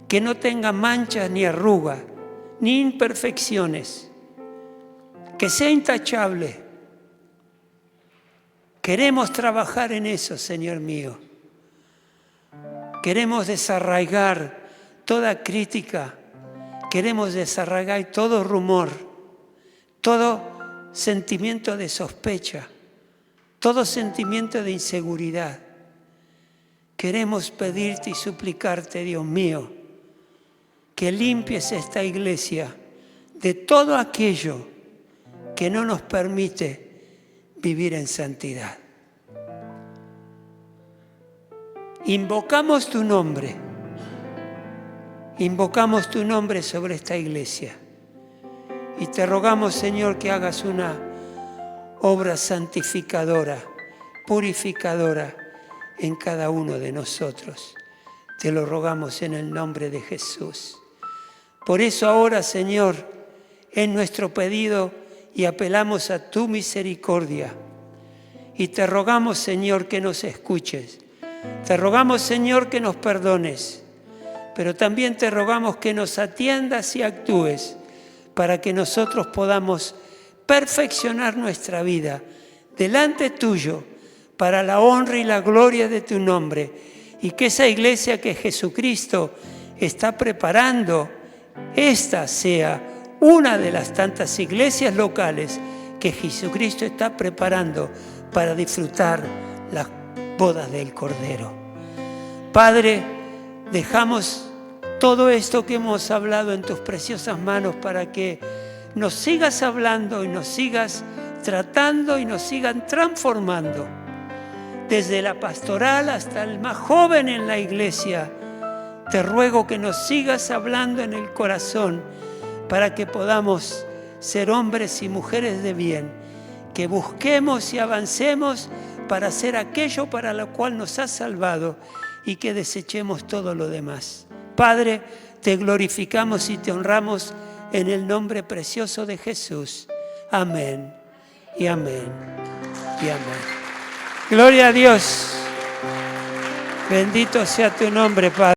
que no tenga manchas ni arrugas, ni imperfecciones, que sea intachable. Queremos trabajar en eso, Señor mío. Queremos desarraigar toda crítica, queremos desarraigar todo rumor, todo sentimiento de sospecha, todo sentimiento de inseguridad. Queremos pedirte y suplicarte, Dios mío, que limpies esta iglesia de todo aquello que no nos permite vivir en santidad. Invocamos tu nombre sobre esta iglesia y te rogamos, Señor, que hagas una obra santificadora, purificadora en cada uno de nosotros. Te lo rogamos en el nombre de Jesús. Por eso ahora, Señor, es nuestro pedido y apelamos a tu misericordia. Y te rogamos, Señor, que nos escuches. Te rogamos, Señor, que nos perdones. Pero también te rogamos que nos atiendas y actúes para que nosotros podamos perfeccionar nuestra vida delante tuyo para la honra y la gloria de tu nombre y que esa iglesia que Jesucristo está preparando, esta sea una de las tantas iglesias locales que Jesucristo está preparando para disfrutar las bodas del Cordero. Padre, dejamos todo esto que hemos hablado en tus preciosas manos para que nos sigas hablando y nos sigas tratando y nos sigan transformando. Desde la pastoral hasta el más joven en la iglesia, te ruego que nos sigas hablando en el corazón para que podamos ser hombres y mujeres de bien, que busquemos y avancemos para hacer aquello para lo cual nos has salvado y que desechemos todo lo demás. Padre, te glorificamos y te honramos en el nombre precioso de Jesús. Amén y amén y amén. Gloria a Dios. Bendito sea tu nombre, Padre.